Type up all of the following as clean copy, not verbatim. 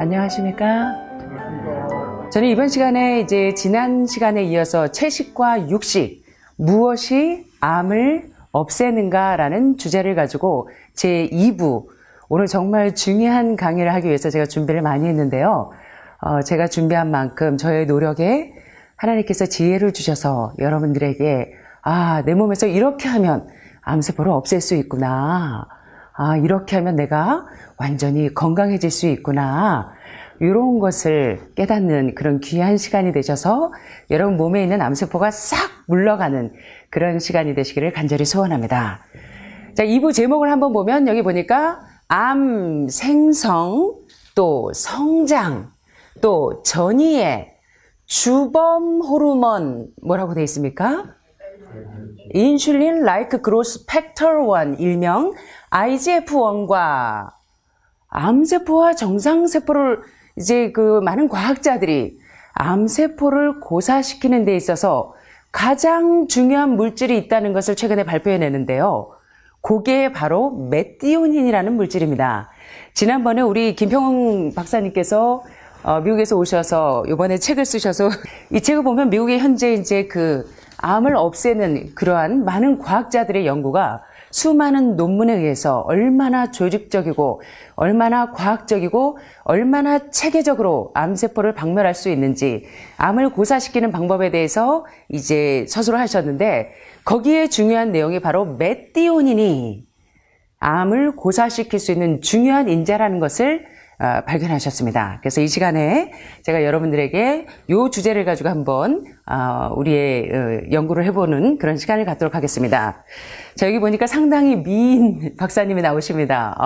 안녕하십니까? 저는 이번 시간에 이제 지난 시간에 이어서 채식과 육식, 무엇이 암을 없애는가라는 주제를 가지고 제 2부, 오늘 정말 중요한 강의를 하기 위해서 제가 준비를 많이 했는데요. 제가 준비한 만큼 저의 노력에 하나님께서 지혜를 주셔서 여러분들에게 내 몸에서 이렇게 하면 암세포를 없앨 수 있구나. 이렇게 하면 내가 완전히 건강해질 수 있구나. 이런 것을 깨닫는 그런 귀한 시간이 되셔서 여러분 몸에 있는 암세포가 싹 물러가는 그런 시간이 되시기를 간절히 소원합니다. 자, 2부 제목을 한번 보면 여기 보니까 암 생성, 또 성장, 또 전이에 주범 호르몬 뭐라고 되어 있습니까? 인슐린 라이크 그로스 팩터 1 일명 IGF-1과 암세포와 정상세포를 이제 많은 과학자들이 암세포를 고사시키는 데 있어서 가장 중요한 물질이 있다는 것을 최근에 발표해내는데요. 그게 바로 메티오닌이라는 물질입니다. 지난번에 우리 김평웅 박사님께서 미국에서 오셔서 이번에 책을 쓰셔서 이 책을 보면 미국의 현재 이제 암을 없애는 그러한 많은 과학자들의 연구가 수많은 논문에 의해서 얼마나 조직적이고 얼마나 과학적이고 얼마나 체계적으로 암세포를 박멸할 수 있는지 암을 고사시키는 방법에 대해서 이제 서술을 하셨는데 거기에 중요한 내용이 바로 메티오닌이 암을 고사시킬 수 있는 중요한 인자라는 것을 발견하셨습니다. 그래서 이 시간에 제가 여러분들에게 이 주제를 가지고 한번 우리의 연구를 해보는 그런 시간을 갖도록 하겠습니다. 자, 여기 보니까 상당히 미인 박사님이 나오십니다.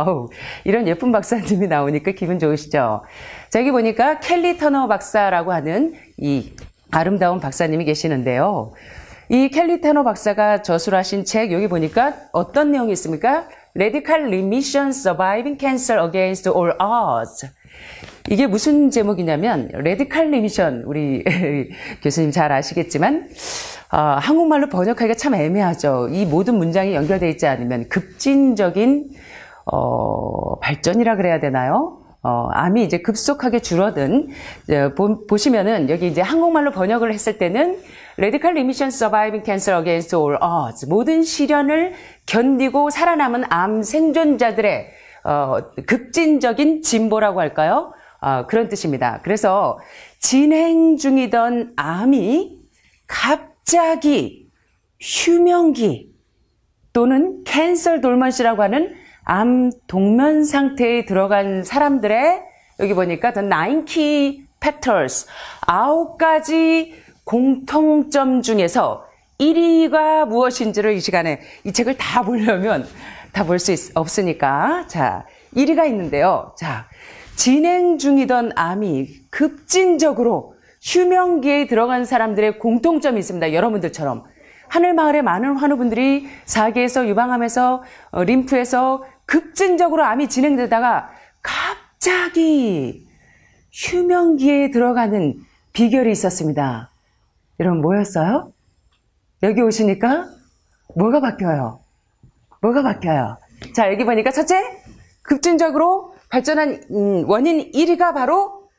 이런 예쁜 박사님이 나오니까 기분 좋으시죠? 자, 여기 보니까 켈리 터너 박사라고 하는 이 아름다운 박사님이 계시는데요. 이 켈리 터너 박사가 저술하신 책 여기 보니까 어떤 내용이 있습니까? Radical Remission Surviving Cancer Against All Odds. 이게 무슨 제목이냐면 Radical Remission, 우리 교수님 잘 아시겠지만 한국말로 번역하기가 참 애매하죠. 이 모든 문장이 연결되어 있지 않으면 급진적인 발전이라 그래야 되나요? 암이 이제 급속하게 줄어든, 보시면은 여기 이제 한국말로 번역을 했을 때는 Radical Remission Surviving Cancer Against All Odds. 모든 시련을 견디고 살아남은 암 생존자들의 급진적인 진보라고 할까요? 그런 뜻입니다. 그래서 진행 중이던 암이 갑자기 휴명기 또는 캔서 돌먼시라고 하는 암 동면 상태에 들어간 사람들의 여기 보니까 the 9 key factors 9가지 공통점 중에서 1위가 무엇인지를 이 시간에 이 책을 다 보려면 다 볼 수 없으니까 자 1위가 있는데요. 자 진행 중이던 암이 급진적으로 휴명기에 들어간 사람들의 공통점이 있습니다. 여러분들처럼 하늘마을의 많은 환우분들이 사기에서 유방암에서 림프에서 급진적으로 암이 진행되다가 갑자기 휴명기에 들어가는 비결이 있었습니다. 여러분 뭐였어요? 여기 오시니까 뭐가 바뀌어요? 뭐가 바뀌어요? 자 여기 보니까 첫째 급진적으로 발전한 원인 1위가 바로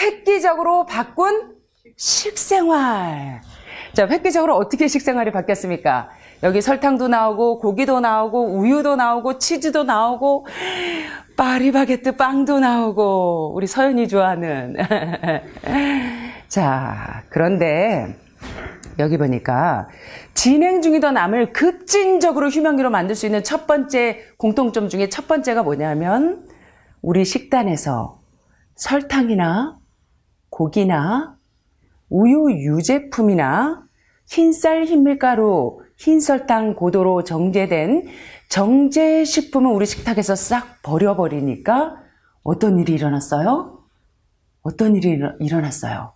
획기적으로 바꾼 식생활. 자, 획기적으로 어떻게 식생활이 바뀌었습니까? 여기 설탕도 나오고 고기도 나오고 우유도 나오고 치즈도 나오고 파리바게뜨 빵도 나오고 우리 서연이 좋아하는 자, 그런데 여기 보니까 진행 중이던 암을 급진적으로 휴명기로 만들 수 있는 첫 번째 공통점 중에 첫 번째가 뭐냐면 우리 식단에서 설탕이나 고기나 우유 유제품이나 흰쌀 흰밀가루, 흰설탕 고도로 정제된 정제식품을 우리 식탁에서 싹 버려버리니까 어떤 일이 일어났어요? 어떤 일이 일어났어요?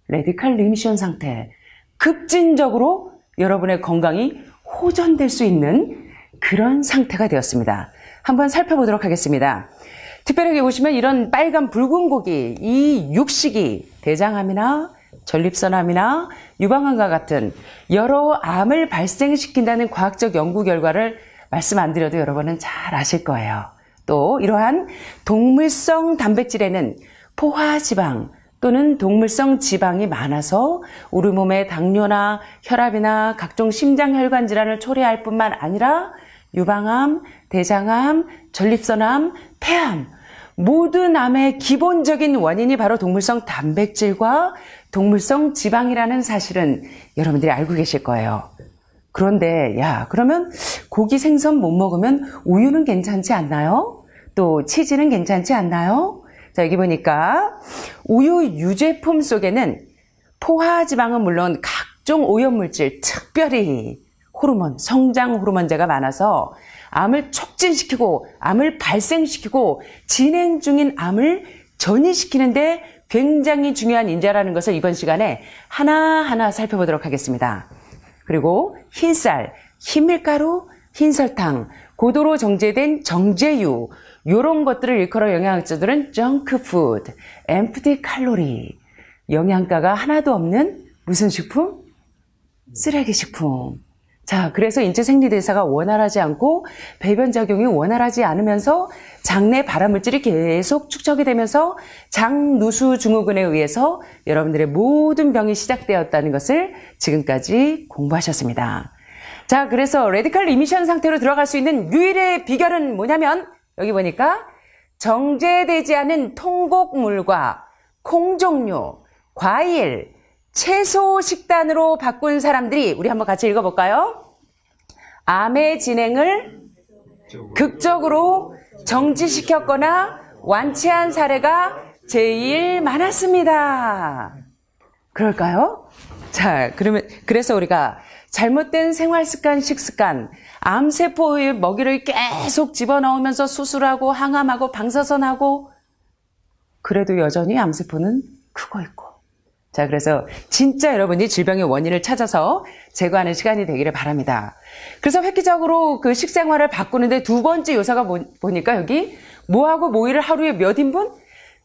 레디칼 리미션 상태. 급진적으로 여러분의 건강이 호전될 수 있는 그런 상태가 되었습니다. 한번 살펴보도록 하겠습니다. 특별하게 보시면 이런 빨간 붉은 고기, 이 육식이 대장암이나 전립선암이나 유방암과 같은 여러 암을 발생시킨다는 과학적 연구 결과를 말씀 안 드려도 여러분은 잘 아실 거예요. 또 이러한 동물성 단백질에는 포화지방 또는 동물성 지방이 많아서 우리 몸의 당뇨나 혈압이나 각종 심장혈관 질환을 초래할 뿐만 아니라 유방암, 대장암, 전립선암, 폐암 모든 암의 기본적인 원인이 바로 동물성 단백질과 동물성 지방이라는 사실은 여러분들이 알고 계실 거예요. 그런데 그러면 고기 생선 못 먹으면 우유는 괜찮지 않나요? 또 치즈는 괜찮지 않나요? 자, 여기 보니까 우유 유제품 속에는 포화지방은 물론 각종 오염물질, 특별히 호르몬, 성장 호르몬제가 많아서 암을 촉진시키고 암을 발생시키고 진행 중인 암을 전이시키는데 굉장히 중요한 인자라는 것을 이번 시간에 하나하나 살펴보도록 하겠습니다. 그리고 흰쌀, 흰밀가루, 흰설탕, 고도로 정제된 정제유 이런 것들을 일컬어 영양학자들은 정크푸드, 엠프티 칼로리, 영양가가 하나도 없는 무슨 식품? 쓰레기 식품. 자, 그래서 인체 생리대사가 원활하지 않고 배변작용이 원활하지 않으면서 장내 발암물질이 계속 축적이 되면서 장누수 증후군에 의해서 여러분들의 모든 병이 시작되었다는 것을 지금까지 공부하셨습니다. 자, 그래서 레디컬 리미션 상태로 들어갈 수 있는 유일의 비결은 뭐냐면 여기 보니까 정제되지 않은 통곡물과 콩종류, 과일, 채소 식단으로 바꾼 사람들이 우리 한번 같이 읽어볼까요? 암의 진행을 극적으로 정지시켰거나 완치한 사례가 제일 많았습니다. 그럴까요? 자, 그래서 우리가 잘못된 생활습관, 식습관, 암세포의 먹이를 계속 집어넣으면서 수술하고 항암하고 방사선하고 그래도 여전히 암세포는 크고 있고. 자, 그래서 진짜 여러분이 질병의 원인을 찾아서 제거하는 시간이 되기를 바랍니다. 그래서 획기적으로 그 식생활을 바꾸는데 두 번째 요소가 보니까 여기 뭐하고 뭐이를 하루에 몇 인분?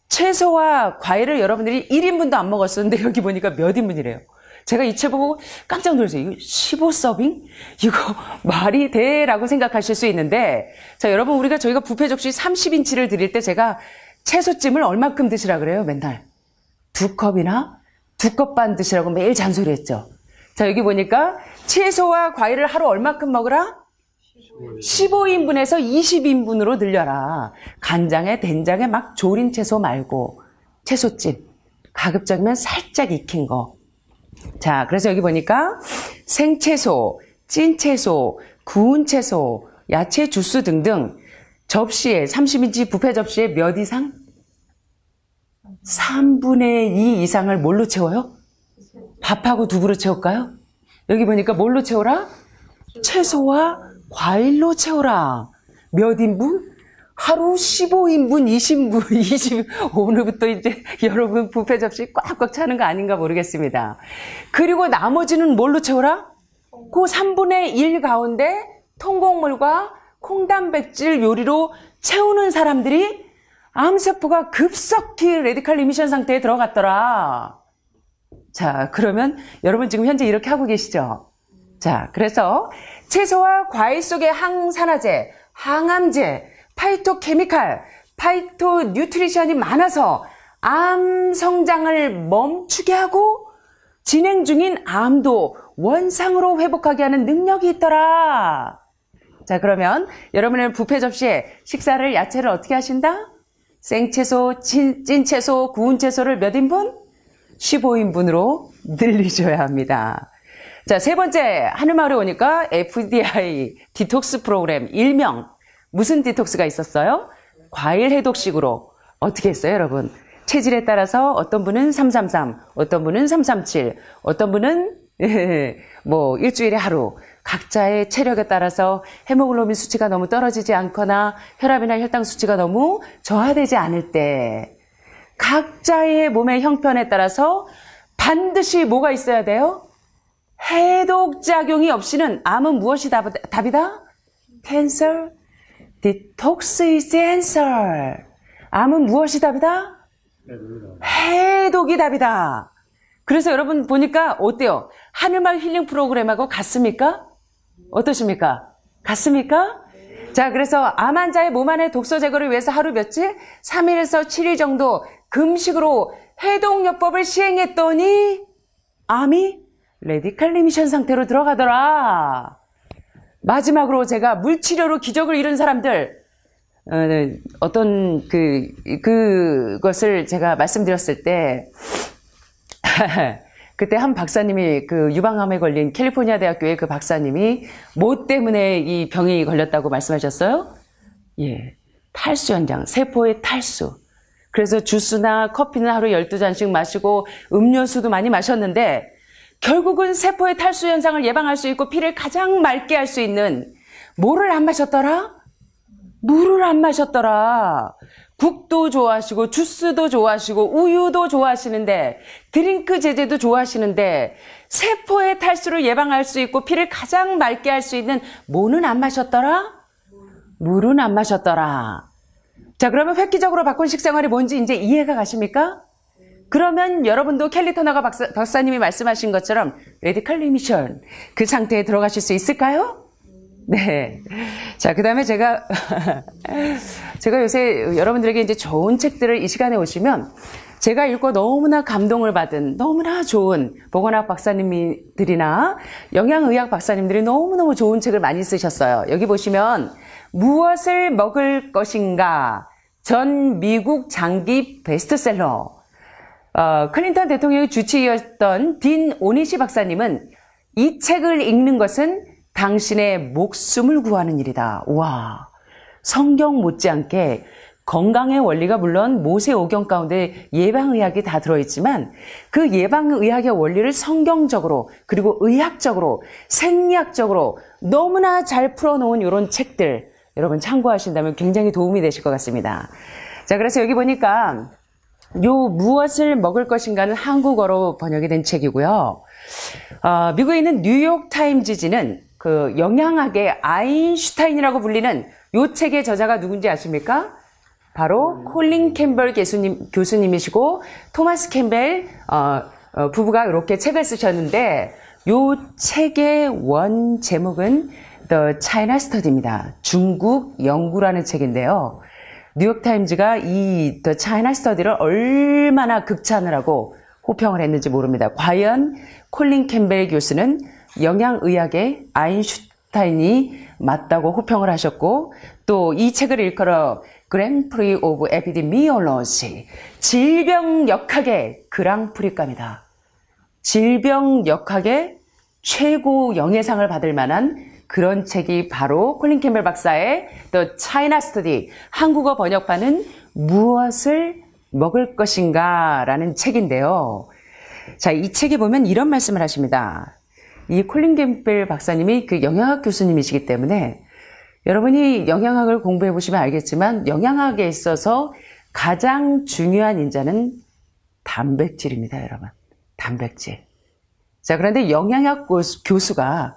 채소와 과일을 여러분들이 1인분도 안 먹었었는데 여기 보니까 몇 인분이래요. 제가 이 책 보고 깜짝 놀랐어요. 이거 15서빙? 이거 말이 돼? 라고 생각하실 수 있는데 자, 여러분 저희가 뷔페 접시 30인치를 드릴 때 제가 채소찜을 얼마큼 드시라 그래요? 맨날 2컵이나 2컵 반 드시라고 매일 잔소리했죠. 자, 여기 보니까 채소와 과일을 하루 얼마큼 먹으라? 15인분에서 20인분으로 늘려라. 간장에 된장에 막 졸인 채소 말고 채소찜. 가급적이면 살짝 익힌 거. 자, 그래서 여기 보니까 생채소, 찐채소, 구운 채소, 야채 주스 등등 접시에 30인치 뷔페 접시에 몇 이상? 3분의 2 이상을 뭘로 채워요? 밥하고 두부로 채울까요? 여기 보니까 뭘로 채워라? 채소와 과일로 채워라. 몇 인분? 하루 15인분, 20인분, 20, 오늘부터 이제 여러분 뷔페 접시 꽉꽉 차는 거 아닌가 모르겠습니다. 그리고 나머지는 뭘로 채워라? 그 3분의 1 가운데 통곡물과 콩단백질 요리로 채우는 사람들이 암세포가 급속히 레디컬 리미션 상태에 들어갔더라. 자, 그러면 여러분 지금 현재 이렇게 하고 계시죠? 자, 그래서 채소와 과일 속의 항산화제, 항암제, 파이토케미칼, 파이토뉴트리션이 많아서 암 성장을 멈추게 하고 진행 중인 암도 원상으로 회복하게 하는 능력이 있더라. 자, 그러면 여러분의 뷔페 접시에 식사를 야채를 어떻게 하신다? 생채소, 찐채소, 구운 채소를 몇 인분? 15인분으로 늘리셔야 합니다. 자, 세 번째, 하늘마을에 오니까 FDI 디톡스 프로그램 일명 무슨 디톡스가 있었어요? 과일 해독식으로 어떻게 했어요, 여러분? 체질에 따라서 어떤 분은 333, 어떤 분은 337, 어떤 분은 뭐 일주일에 하루 각자의 체력에 따라서 헤모글로빈 수치가 너무 떨어지지 않거나 혈압이나 혈당 수치가 너무 저하되지 않을 때 각자의 몸의 형편에 따라서 반드시 뭐가 있어야 돼요? 해독작용이 없이는 암은 무엇이 답이다? 캔서, 디톡스 is answer. 암은 무엇이 답이다? 해독이 답이다. 그래서 여러분 보니까 어때요? 하늘마을 힐링 프로그램하고 같습니까? 어떠십니까? 같습니까? 자, 그래서 암 환자의 몸 안의 독소 제거를 위해서 하루 며칠? 3일에서 7일 정도 금식으로 해독요법을 시행했더니 암이 레디칼 리미션 상태로 들어가더라. 마지막으로 제가 물치료로 기적을 이룬 사람들, 어떤 그것을 제가 말씀드렸을 때, 그때 한 박사님이 그 유방암에 걸린 캘리포니아 대학교의 그 박사님이 뭐 때문에 이 병이 걸렸다고 말씀하셨어요? 예. 탈수 현장, 세포의 탈수. 그래서 주스나 커피는 하루 12잔씩 마시고 음료수도 많이 마셨는데 결국은 세포의 탈수 현상을 예방할 수 있고 피를 가장 맑게 할 수 있는 뭐를 안 마셨더라? 물을 안 마셨더라. 국도 좋아하시고 주스도 좋아하시고 우유도 좋아하시는데 드링크 제제도 좋아하시는데 세포의 탈수를 예방할 수 있고 피를 가장 맑게 할 수 있는 뭐는 안 마셨더라? 물은 안 마셨더라. 자, 그러면 획기적으로 바꾼 식생활이 뭔지 이제 이해가 가십니까? 그러면 여러분도 켈리 터너 박사님이 말씀하신 것처럼 레디칼 리미션 그 상태에 들어가실 수 있을까요? 네. 자, 그 다음에 제가 요새 여러분들에게 이제 좋은 책들을 이 시간에 오시면 제가 읽고 너무나 감동을 받은 너무나 좋은 보건학 박사님들이나 영양의학 박사님들이 너무너무 좋은 책을 많이 쓰셨어요. 여기 보시면 무엇을 먹을 것인가 전 미국 장기 베스트셀러 클린턴 대통령의 주치의였던 딘 오니시 박사님은 이 책을 읽는 것은 당신의 목숨을 구하는 일이다. 와, 성경 못지않게 건강의 원리가 물론 모세오경 가운데 예방의학이 다 들어있지만 그 예방의학의 원리를 성경적으로 그리고 의학적으로 생리학적으로 너무나 잘 풀어놓은 이런 책들 여러분 참고하신다면 굉장히 도움이 되실 것 같습니다. 자, 그래서 여기 보니까 요 무엇을 먹을 것인가는 한국어로 번역이 된 책이고요. 미국에 있는 뉴욕타임즈지는 그 영양학의 아인슈타인이라고 불리는 요 책의 저자가 누군지 아십니까? 바로 콜린 캠벨 교수님이시고 토마스 캠벨 부부가 이렇게 책을 쓰셨는데 요 책의 원 제목은 The China Study입니다. 중국 연구라는 책인데요. 뉴욕타임즈가 이 The China Study를 얼마나 극찬을 하고 호평을 했는지 모릅니다. 과연 콜린 캠벨 교수는 영양의학의 아인슈타인이 맞다고 호평을 하셨고 또 이 책을 일컬어 그랑프리 오브 에피데미올로지 질병역학의 그랑프리감이다. 질병역학의 최고 영예상을 받을 만한 그런 책이 바로 콜린 캠벨 박사의 The China Study 한국어 번역판은 무엇을 먹을 것인가 라는 책인데요. 자, 이 책에 보면 이런 말씀을 하십니다. 이 콜린 캠벨 박사님이 그 영양학 교수님이시기 때문에 여러분이 영양학을 공부해 보시면 알겠지만 영양학에 있어서 가장 중요한 인자는 단백질입니다, 여러분. 단백질. 자, 그런데 영양학 교수가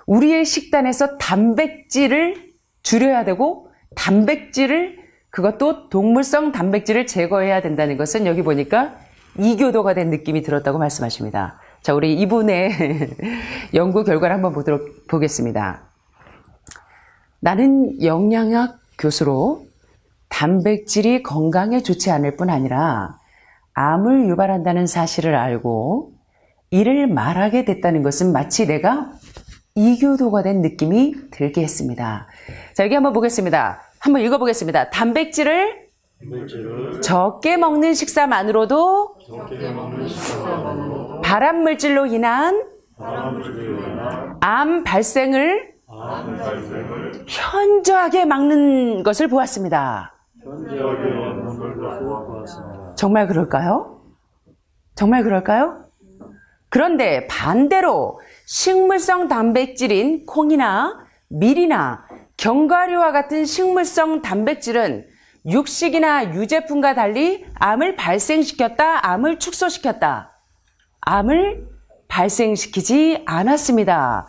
우리의 식단에서 단백질을 줄여야 되고 단백질을 그것도 동물성 단백질을 제거해야 된다는 것은 여기 보니까 이교도가 된 느낌이 들었다고 말씀하십니다. 자, 우리 이분의 연구 결과를 한번 보겠습니다. 나는 영양학 교수로 단백질이 건강에 좋지 않을 뿐 아니라 암을 유발한다는 사실을 알고 이를 말하게 됐다는 것은 마치 내가 이교도가 된 느낌이 들게 했습니다. 자, 여기 한번 보겠습니다. 한번 읽어보겠습니다. 단백질을 적게 먹는 식사만으로도 발암물질로 인한 암 발생을 현저하게 막는 것을 보았습니다. 정말 그럴까요? 정말 그럴까요? 그런데 반대로 식물성 단백질인 콩이나 밀이나 견과류와 같은 식물성 단백질은 육식이나 유제품과 달리 암을 발생시켰다, 암을 축소시켰다. 암을 발생시키지 않았습니다.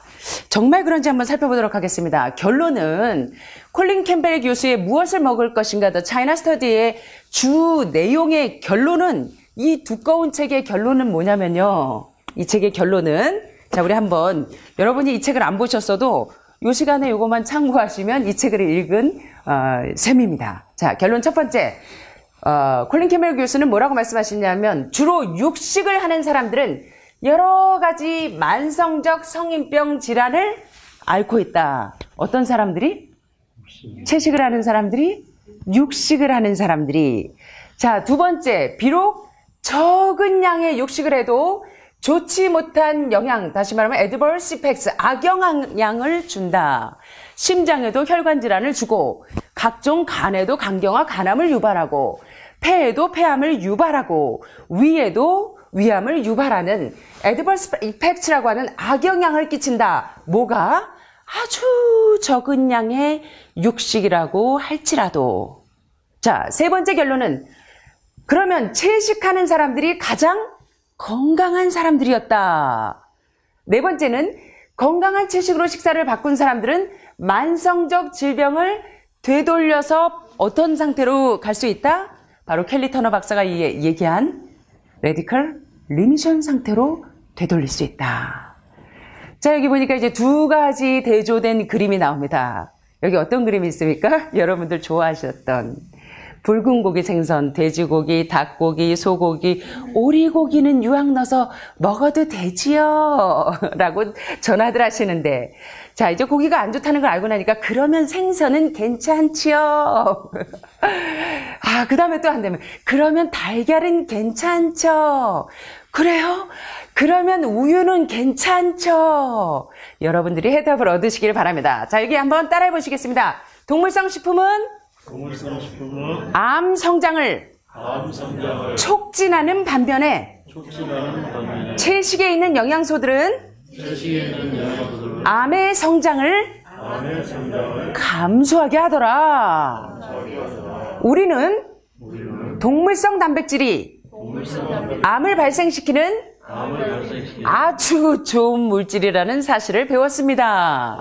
정말 그런지 한번 살펴보도록 하겠습니다. 결론은 콜린 캠벨 교수의 무엇을 먹을 것인가 더 차이나 스터디의 주 내용의 결론은 이 두꺼운 책의 결론은 뭐냐면요. 이 책의 결론은 자, 우리 한번 여러분이 이 책을 안 보셨어도 요 시간에 요것만 참고하시면 이 책을 읽은 셈입니다. 자, 결론 첫 번째. 콜린 캐멜 교수는 뭐라고 말씀하시냐면 주로 육식을 하는 사람들은 여러 가지 만성적 성인병 질환을 앓고 있다. 어떤 사람들이? 채식을 하는 사람들이? 육식을 하는 사람들이. 자, 두 번째. 비록 적은 양의 육식을 해도 좋지 못한 영향, 다시 말하면 adverse effects, 악영향을 준다. 심장에도 혈관 질환을 주고 각종 간에도 간경화, 간암을 유발하고 폐에도 폐암을 유발하고 위에도 위암을 유발하는 adverse effects라고 하는 악영향을 끼친다. 뭐가? 아주 적은 양의 육식이라고 할지라도. 자, 세 번째 결론은 그러면 채식하는 사람들이 가장 건강한 사람들이었다. 네 번째는 건강한 채식으로 식사를 바꾼 사람들은 만성적 질병을 되돌려서 어떤 상태로 갈 수 있다? 바로 켈리 터너 박사가 얘기한 레디컬 리미션 상태로 되돌릴 수 있다. 자, 여기 보니까 이제 두 가지 대조된 그림이 나옵니다. 여기 어떤 그림이 있습니까? 여러분들 좋아하셨던 붉은 고기 생선, 돼지고기, 닭고기, 소고기, 오리고기는 유황 넣어서 먹어도 되지요 라고 전화들 하시는데, 자, 이제 고기가 안 좋다는 걸 알고 나니까 그러면 생선은 괜찮지요. 그 다음에 또 한다면 그러면 달걀은 괜찮죠. 그래요? 그러면 우유는 괜찮죠. 여러분들이 해답을 얻으시길 바랍니다. 자, 여기 한번 따라해 보시겠습니다. 동물성 식품은 암 성장을 촉진하는 반면에 채식에 있는 영양소들은 암의 성장을 감소하게 하더라. 우리는 동물성 단백질이 암을 발생시키는 아주 좋은 물질이라는 사실을 배웠습니다.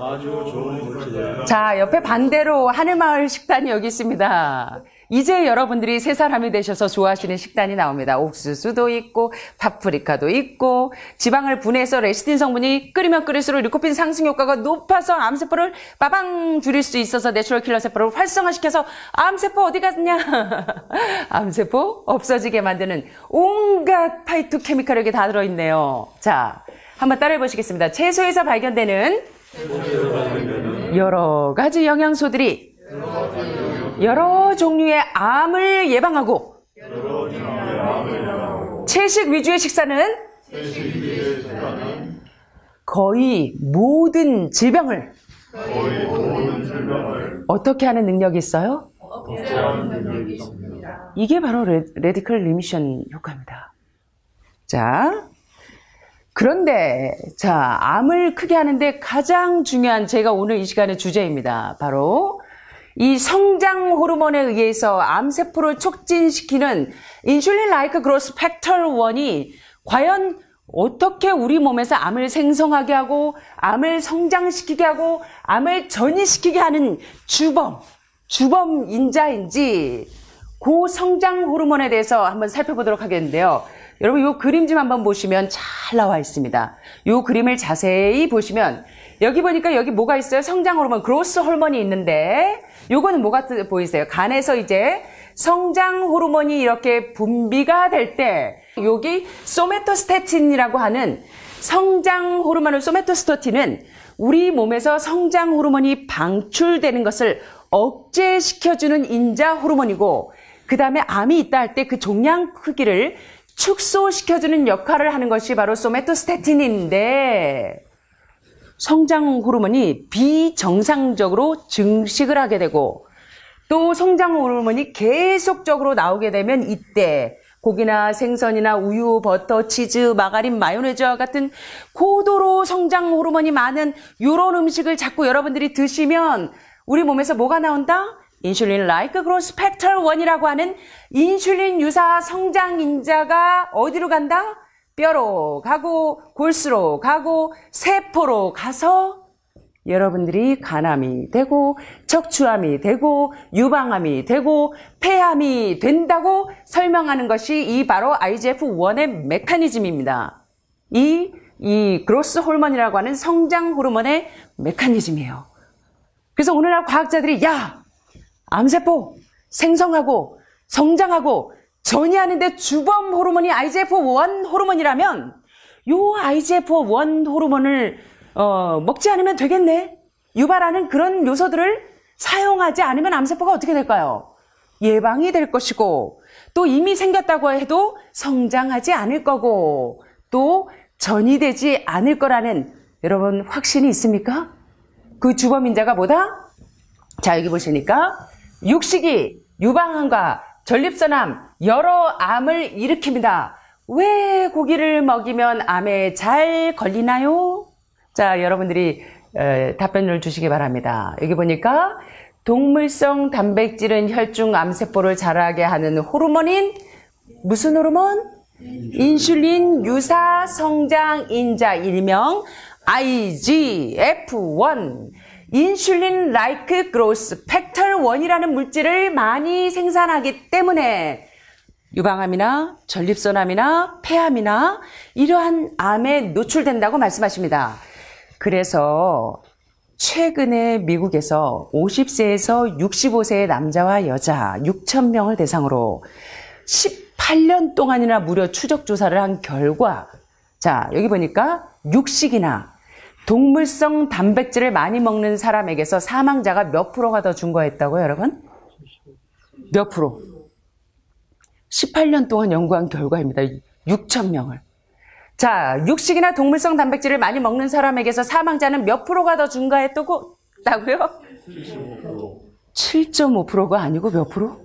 자, 옆에 반대로 하늘마을 식단이 여기 있습니다. 이제 여러분들이 세 사람이 되셔서 좋아하시는 식단이 나옵니다. 옥수수도 있고 파프리카도 있고 지방을 분해해서 레시틴 성분이 끓이면 끓일수록 리코핀 상승 효과가 높아서 암세포를 빠방 줄일 수 있어서 내추럴 킬러 세포를 활성화시켜서 암세포 어디 갔냐? 암세포 없어지게 만드는 온갖 파이토케미컬이 여기 다 들어있네요. 자, 한번 따라해 보시겠습니다. 채소에서 발견되는 여러 가지 영양소들이 여러 종류의 암을 예방하고 채식 위주의 식사는 거의 모든 질병을 어떻게 하는 능력이 있어요? 이게 바로 레디컬 리미션 효과입니다. 자, 그런데 자, 암을 크게 하는데 가장 중요한 제가 오늘 이 시간의 주제입니다. 바로 이 성장 호르몬에 의해서 암세포를 촉진시키는 인슐린 라이크 그로스 팩터 1이 과연 어떻게 우리 몸에서 암을 생성하게 하고 암을 성장시키게 하고 암을 전이시키게 하는 주범 인자인지 그 성장 호르몬에 대해서 한번 살펴보도록 하겠는데요. 여러분 이 그림 좀 한번 보시면 잘 나와 있습니다. 이 그림을 자세히 보시면 여기 보니까 여기 뭐가 있어요? 성장 호르몬, 그로스 호르몬이 있는데 요거는 뭐가 보이세요? 간에서 이제 성장 호르몬이 이렇게 분비가 될 때 여기 소메토스태틴이라고 하는 성장 호르몬을 소메토스태틴은 우리 몸에서 성장 호르몬이 방출되는 것을 억제시켜주는 인자 호르몬이고 그 다음에 암이 있다 할 때 그 종양 크기를 축소시켜주는 역할을 하는 것이 바로 소메토스태틴인데 성장 호르몬이 비정상적으로 증식을 하게 되고 또 성장 호르몬이 계속적으로 나오게 되면 이때 고기나 생선이나 우유, 버터, 치즈, 마가린, 마요네즈와 같은 고도로 성장 호르몬이 많은 이런 음식을 자꾸 여러분들이 드시면 우리 몸에서 뭐가 나온다? 인슐린 라이크 그로스 팩터 1이라고 하는 인슐린 유사 성장 인자가 어디로 간다? 뼈로 가고 골수로 가고 세포로 가서 여러분들이 간암이 되고 척추암이 되고 유방암이 되고 폐암이 된다고 설명하는 것이 이 바로 IGF-1의 메커니즘입니다. 이 그로스 호르몬이라고 하는 성장 호르몬의 메커니즘이에요. 그래서 오늘날 과학자들이 야, 암세포 생성하고 성장하고 전이하는데 주범 호르몬이 IGF-1 호르몬이라면 요 IGF-1 호르몬을 먹지 않으면 되겠네. 유발하는 그런 요소들을 사용하지 않으면 암세포가 어떻게 될까요? 예방이 될 것이고 또 이미 생겼다고 해도 성장하지 않을 거고 또 전이되지 않을 거라는 여러분 확신이 있습니까? 그 주범인자가 뭐다? 자, 여기 보시니까 육식이 유방암과 전립선암 여러 암을 일으킵니다. 왜 고기를 먹이면 암에 잘 걸리나요? 자, 여러분들이 답변을 주시기 바랍니다. 여기 보니까 동물성 단백질은 혈중 암세포를 자라게 하는 호르몬인 무슨 호르몬? 인슐린 유사 성장 인자 일명 IGF-1 인슐린 라이크 그로스 팩터 1이라는 물질을 많이 생산하기 때문에 유방암이나 전립선암이나 폐암이나 이러한 암에 노출된다고 말씀하십니다. 그래서 최근에 미국에서 50세에서 65세의 남자와 여자 6,000명을 대상으로 18년 동안이나 무려 추적 조사를 한 결과, 자, 여기 보니까 육식이나 동물성 단백질을 많이 먹는 사람에게서 사망자가 몇 프로가 더 증가했다고요, 여러분? 몇 프로? 18년 동안 연구한 결과입니다. 6,000명을. 자, 육식이나 동물성 단백질을 많이 먹는 사람에게서 사망자는 몇 프로가 더 증가했다고요? 7.5%가 아니고 몇 프로?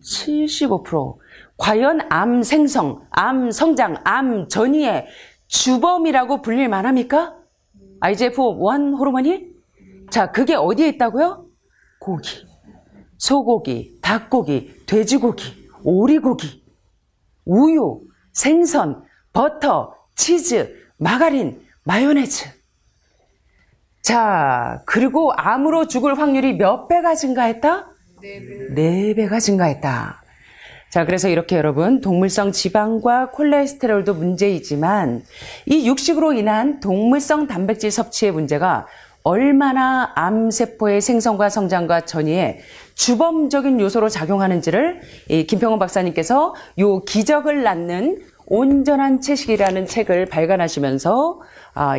75%. 과연 암 생성, 암 성장, 암 전이의 주범이라고 불릴 만합니까? IGF-1 호르몬이? 자, 그게 어디에 있다고요? 고기, 소고기, 닭고기, 돼지고기, 오리고기, 우유, 생선, 버터, 치즈, 마가린, 마요네즈. 자, 그리고 암으로 죽을 확률이 몇 배가 증가했다? 4배가 증가했다. 자, 그래서 이렇게 여러분, 동물성 지방과 콜레스테롤도 문제이지만 이 육식으로 인한 동물성 단백질 섭취의 문제가 얼마나 암세포의 생성과 성장과 전이에 주범적인 요소로 작용하는지를 이 김평원 박사님께서 요 기적을 낳는 온전한 채식이라는 책을 발간하시면서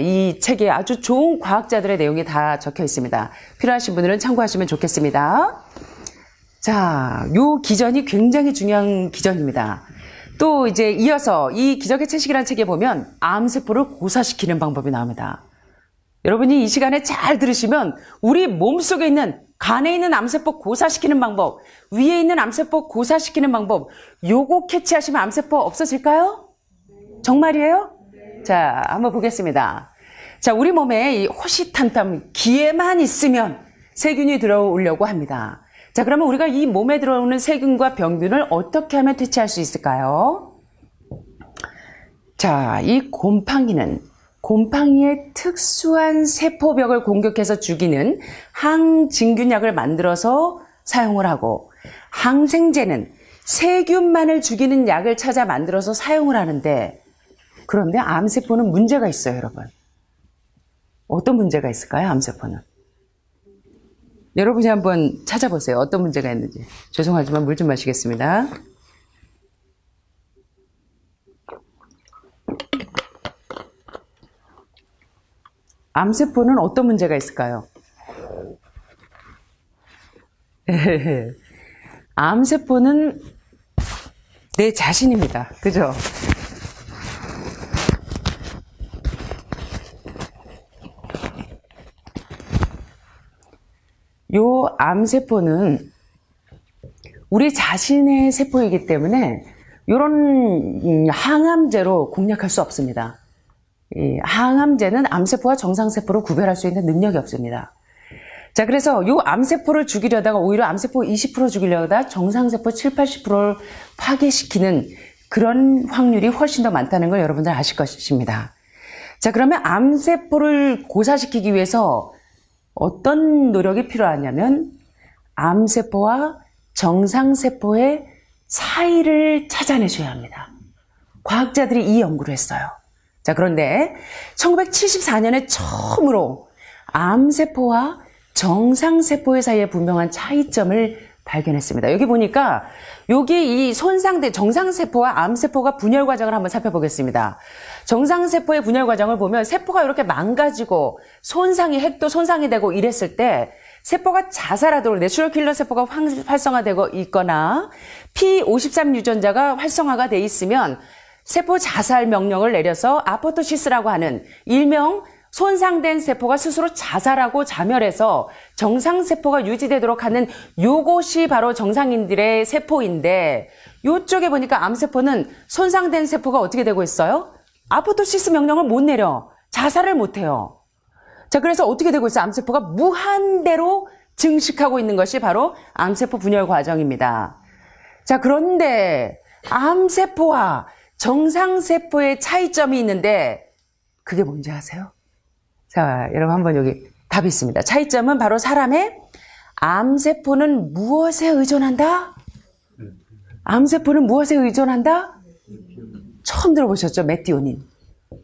이 책에 아주 좋은 과학자들의 내용이 다 적혀 있습니다. 필요하신 분들은 참고하시면 좋겠습니다. 자, 요 기전이 굉장히 중요한 기전입니다. 또 이제 이어서 이 기적의 채식이라는 책에 보면 암세포를 고사시키는 방법이 나옵니다. 여러분이 이 시간에 잘 들으시면 우리 몸속에 있는 간에 있는 암세포 고사시키는 방법, 위에 있는 암세포 고사시키는 방법, 요거 캐치하시면 암세포 없어질까요? 정말이에요? 자, 한번 보겠습니다. 자, 우리 몸에 이 호시탐탐 기에만 있으면 세균이 들어오려고 합니다. 자, 그러면 우리가 이 몸에 들어오는 세균과 병균을 어떻게 하면 퇴치할 수 있을까요? 자, 이 곰팡이는 곰팡이의 특수한 세포벽을 공격해서 죽이는 항진균약을 만들어서 사용을 하고, 항생제는 세균만을 죽이는 약을 찾아 만들어서 사용을 하는데, 그런데 암세포는 문제가 있어요, 여러분. 어떤 문제가 있을까요, 암세포는? 여러분이 한번 찾아보세요. 어떤 문제가 있는지. 죄송하지만 물 좀 마시겠습니다. 암세포는 어떤 문제가 있을까요? 암세포는 내 자신입니다. 그죠? 요 암세포는 우리 자신의 세포이기 때문에 이런 항암제로 공략할 수 없습니다. 이 항암제는 암세포와 정상세포를 구별할 수 있는 능력이 없습니다. 자, 그래서 요 암세포를 죽이려다가 오히려 암세포 20% 죽이려다 정상세포 7, 80%를 파괴시키는 그런 확률이 훨씬 더 많다는 걸 여러분들 아실 것입니다. 자, 그러면 암세포를 고사시키기 위해서 어떤 노력이 필요하냐면 암세포와 정상세포의 사이를 찾아내셔야 합니다. 과학자들이 이 연구를 했어요. 자, 그런데 1974년에 처음으로 암세포와 정상세포의 사이에 분명한 차이점을 발견했습니다. 여기 보니까 여기 이 손상된 정상세포와 암세포가 분열 과정을 한번 살펴보겠습니다. 정상세포의 분열 과정을 보면 세포가 이렇게 망가지고 핵도 손상이 되고 이랬을 때 세포가 자살하도록 내추럴 킬러 세포가 활성화되고 있거나 P53 유전자가 활성화가 돼 있으면 세포 자살 명령을 내려서 아포토시스라고 하는 일명 손상된 세포가 스스로 자살하고 자멸해서 정상세포가 유지되도록 하는 요것이 바로 정상인들의 세포인데 요쪽에 보니까 암세포는 손상된 세포가 어떻게 되고 있어요? 아포토시스 명령을 못 내려. 자살을 못 해요. 자, 그래서 어떻게 되고 있어요? 암세포가 무한대로 증식하고 있는 것이 바로 암세포 분열 과정입니다. 자, 그런데 암세포와 정상세포의 차이점이 있는데 그게 뭔지 아세요? 자, 여러분 한번 여기 답이 있습니다. 차이점은 바로 사람의 암세포는 무엇에 의존한다? 암세포는 무엇에 의존한다? 처음 들어보셨죠? 메티오닌.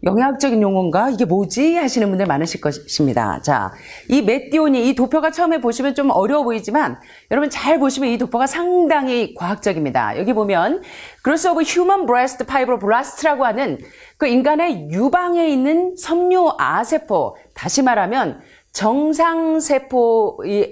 영양학적인 용어인가? 이게 뭐지? 하시는 분들 많으실 것입니다. 자, 이 메티오닌, 이 도표가 처음에 보시면 좀 어려워 보이지만 여러분 잘 보시면 이 도표가 상당히 과학적입니다. 여기 보면 Growth of Human Breast Fibroblast라고 하는 그 인간의 유방에 있는 섬유아세포, 다시 말하면 정상세포의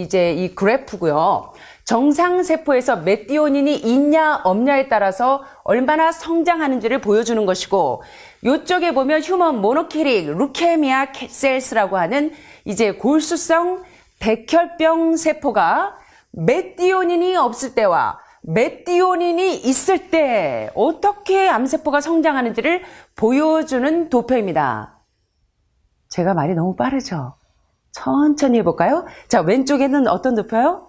이제 이 그래프고요. 정상세포에서 메티오닌이 있냐 없냐에 따라서 얼마나 성장하는지를 보여주는 것이고 이쪽에 보면 휴먼 모노키릭 루케미아 셀스라고 하는 이제 골수성 백혈병 세포가 메티오닌이 없을 때와 메티오닌이 있을 때 어떻게 암세포가 성장하는지를 보여주는 도표입니다. 제가 말이 너무 빠르죠? 천천히 해볼까요? 자, 왼쪽에는 어떤 도표요?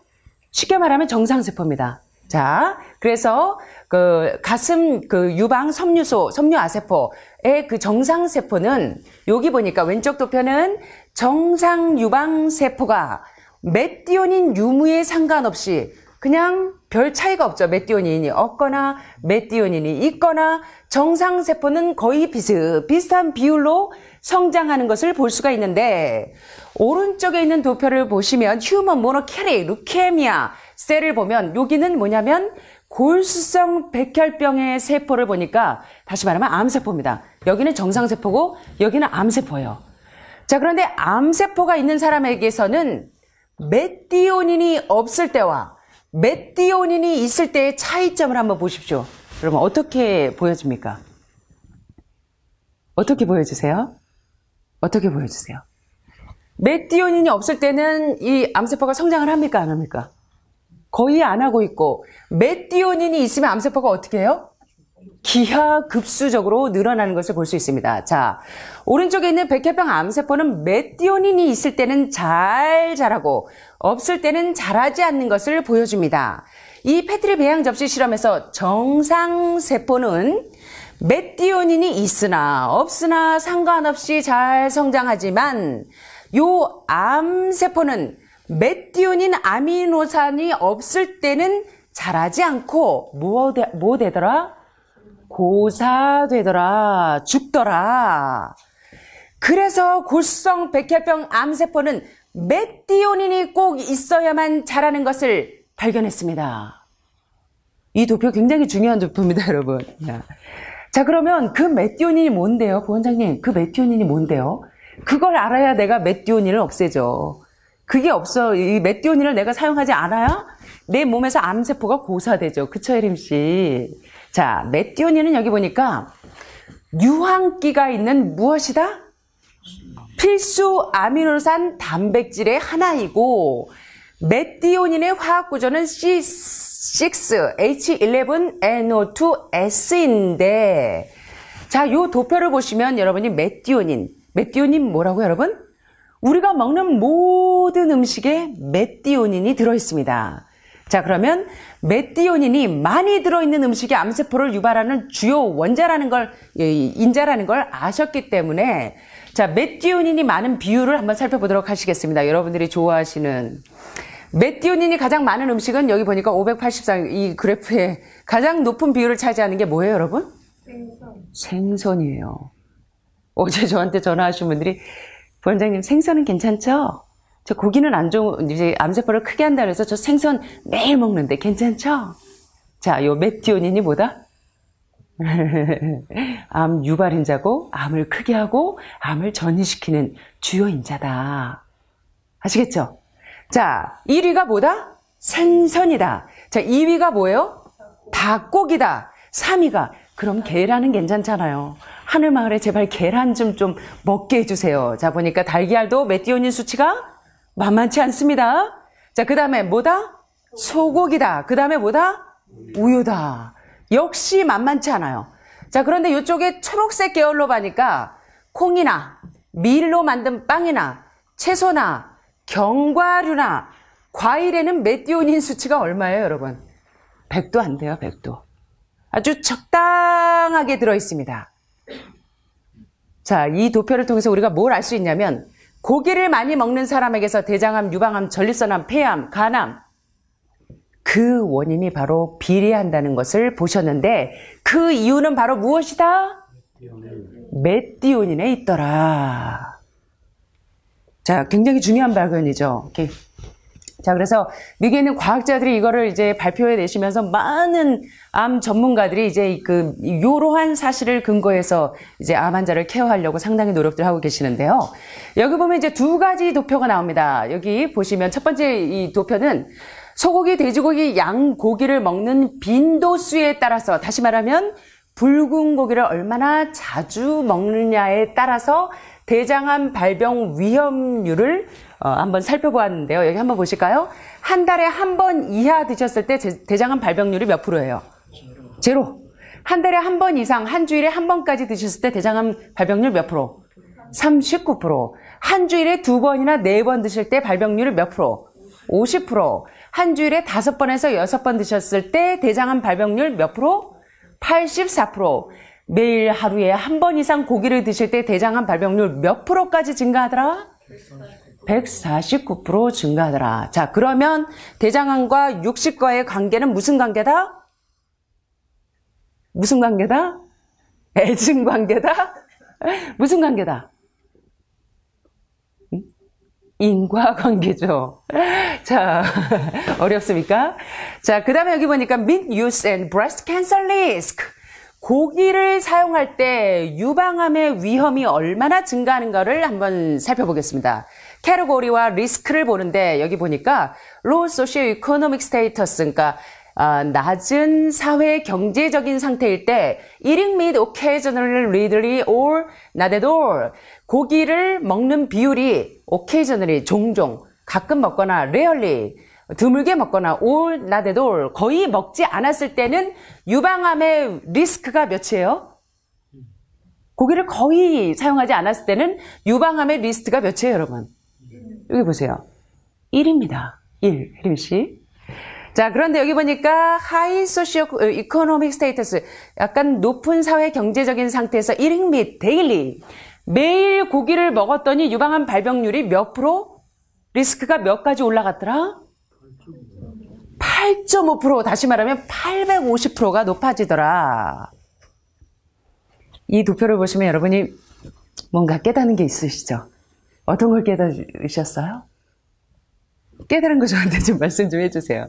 쉽게 말하면 정상세포입니다. 자, 그래서 그 가슴 그 유방 섬유아세포의 그 정상세포는 여기 보니까 왼쪽 도표는 정상 유방세포가 메티오닌 유무에 상관없이 그냥 별 차이가 없죠. 메티오닌이 없거나 메티오닌이 있거나 정상세포는 거의 비슷한 비율로 성장하는 것을 볼 수가 있는데 오른쪽에 있는 도표를 보시면 휴먼 모노키릭 루케미아 셀을 보면 여기는 뭐냐면 골수성 백혈병의 세포를 보니까 다시 말하면 암세포입니다. 여기는 정상세포고 여기는 암세포예요. 자, 그런데 암세포가 있는 사람에게서는 메티오닌이 없을 때와 메티오닌이 있을 때의 차이점을 한번 보십시오. 여러분 어떻게 보여집니까? 어떻게 보여주세요? 어떻게 보여주세요? 메티오닌이 없을 때는 이 암세포가 성장을 합니까? 안 합니까? 거의 안 하고 있고 메티오닌이 있으면 암세포가 어떻게 해요? 기하급수적으로 늘어나는 것을 볼 수 있습니다. 자, 오른쪽에 있는 백혈병 암세포는 메티오닌이 있을 때는 잘 자라고 없을 때는 자라지 않는 것을 보여줍니다. 이 패트리 배양 접시 실험에서 정상세포는 메티오닌이 있으나 없으나 상관없이 잘 성장하지만 요 암세포는 메티오닌 아미노산이 없을 때는 자라지 않고 뭐 되더라? 고사되더라, 죽더라. 그래서 골수성 백혈병 암세포는 메티오닌이 꼭 있어야만 자라는 것을 발견했습니다. 이 도표 굉장히 중요한 도표입니다, 여러분. 자, 그러면 그 메티오닌이 뭔데요? 부원장님, 그 메티오닌이 뭔데요? 그걸 알아야 내가 메티오닌을 없애죠. 그게 없어. 이 메티오닌을 내가 사용하지 않아야 내 몸에서 암세포가 고사되죠. 그쵸, 혜림씨? 자, 메티오닌은 여기 보니까 유황기가 있는 무엇이다? 필수 아미노산 단백질의 하나이고 메티오닌의 화학구조는 C6H11NO2S인데 자, 요 도표를 보시면 여러분이 메티오닌 뭐라고 여러분? 우리가 먹는 모든 음식에 메티오닌이 들어있습니다. 자, 그러면 메티오닌이 많이 들어있는 음식이 암세포를 유발하는 주요 인자라는 걸 아셨기 때문에 자, 메티오닌이 많은 비율을 한번 살펴보도록 하시겠습니다. 여러분들이 좋아하시는 메티오닌이 가장 많은 음식은 여기 보니까 584 이 그래프에 가장 높은 비율을 차지하는 게 뭐예요, 여러분? 생선이에요. 어제 저한테 전화하신 분들이 부원장님 생선은 괜찮죠? 저 고기는 안 좋은, 이제 암세포를 크게 한다 그래서 저 생선 매일 먹는데 괜찮죠? 자, 요 메티오닌이 뭐다? 암 유발인자고, 암을 크게 하고, 암을 전이시키는 주요 인자다. 아시겠죠? 자, 1위가 뭐다? 생선이다. 자, 2위가 뭐예요? 닭고기다. 3위가, 그럼 계란은 괜찮잖아요. 하늘마을에 제발 계란 좀 먹게 해주세요. 자, 보니까 달걀도 메티오닌 수치가 만만치 않습니다. 자, 그 다음에 뭐다? 소고기다. 그 다음에 뭐다? 우유다. 역시 만만치 않아요. 자, 그런데 이쪽에 초록색 계열로 봐니까 콩이나 밀로 만든 빵이나 채소나 견과류나 과일에는 메티오닌 수치가 얼마예요, 여러분? 100도 안 돼요, 100도. 아주 적당하게 들어있습니다. 자, 이 도표를 통해서 우리가 뭘 알 수 있냐면 고기를 많이 먹는 사람에게서 대장암, 유방암, 전립선암, 폐암, 간암 그 원인이 바로 비례한다는 것을 보셨는데 그 이유는 바로 무엇이다? 메티오닌에 있더라. 자, 굉장히 중요한 발견이죠. 오케이. 자, 그래서 미국에 있는 과학자들이 이거를 이제 발표해 내시면서 많은 암 전문가들이 이제 요러한 사실을 근거해서 이제 암 환자를 케어하려고 상당히 노력들 하고 계시는데요. 여기 보면 이제 두 가지 도표가 나옵니다. 여기 보시면 첫 번째 이 도표는 소고기, 돼지고기, 양고기를 먹는 빈도수에 따라서, 다시 말하면 붉은 고기를 얼마나 자주 먹느냐에 따라서 대장암 발병 위험률을 한번 살펴보았는데요. 여기 한번 보실까요? 한 달에 한 번 이하 드셨을 때 대장암 발병률이 몇 프로예요? 제로. 한 달에 한 번 이상, 한 주일에 한 번까지 드셨을 때 대장암 발병률 몇 프로? 39%. 한 주일에 두 번이나 네 번 드실 때 발병률이 몇 프로? 50%. 한 주일에 5번에서 6번 드셨을 때 대장암 발병률 몇 프로? 84%. 매일 하루에 한 번 이상 고기를 드실 때 대장암 발병률 몇 프로까지 증가하더라? 149% 증가하더라. 자, 그러면 대장암과 육식과의 관계는 무슨 관계다? 무슨 관계다? 애증 관계다? 무슨 관계다? 인과관계죠. 자, 어렵습니까? 자, 그 다음에 여기 보니까 meat use and breast cancer risk. 고기를 사용할 때 유방암의 위험이 얼마나 증가하는가를 한번 살펴보겠습니다. 캐테고리와 리스크를 보는데 여기 보니까 low socio-economic status, 그러니까 낮은 사회 경제적인 상태일 때 eating meat occasionally, readily or not at all. 고기를 먹는 비율이 occasionally, 종종, 가끔 먹거나 rarely, 드물게 먹거나 or not at all, 거의 먹지 않았을 때는 유방암의 리스크가 몇이에요? 고기를 거의 사용하지 않았을 때는 유방암의 리스크가 몇이에요, 여러분? 여기 보세요. 1입니다. 1, 혜림씨. 자, 그런데 여기 보니까 high socio-economic status, 약간 높은 사회 경제적인 상태에서 eating meat daily, 매일 고기를 먹었더니 유방암 발병률이 몇 프로? 리스크가 몇 가지 올라갔더라? 8.5%, 다시 말하면 850%가 높아지더라. 이 도표를 보시면 여러분이 뭔가 깨닫는 게 있으시죠? 어떤 걸 깨달으셨어요? 깨달은 거 저한테 좀 말씀 좀 해주세요.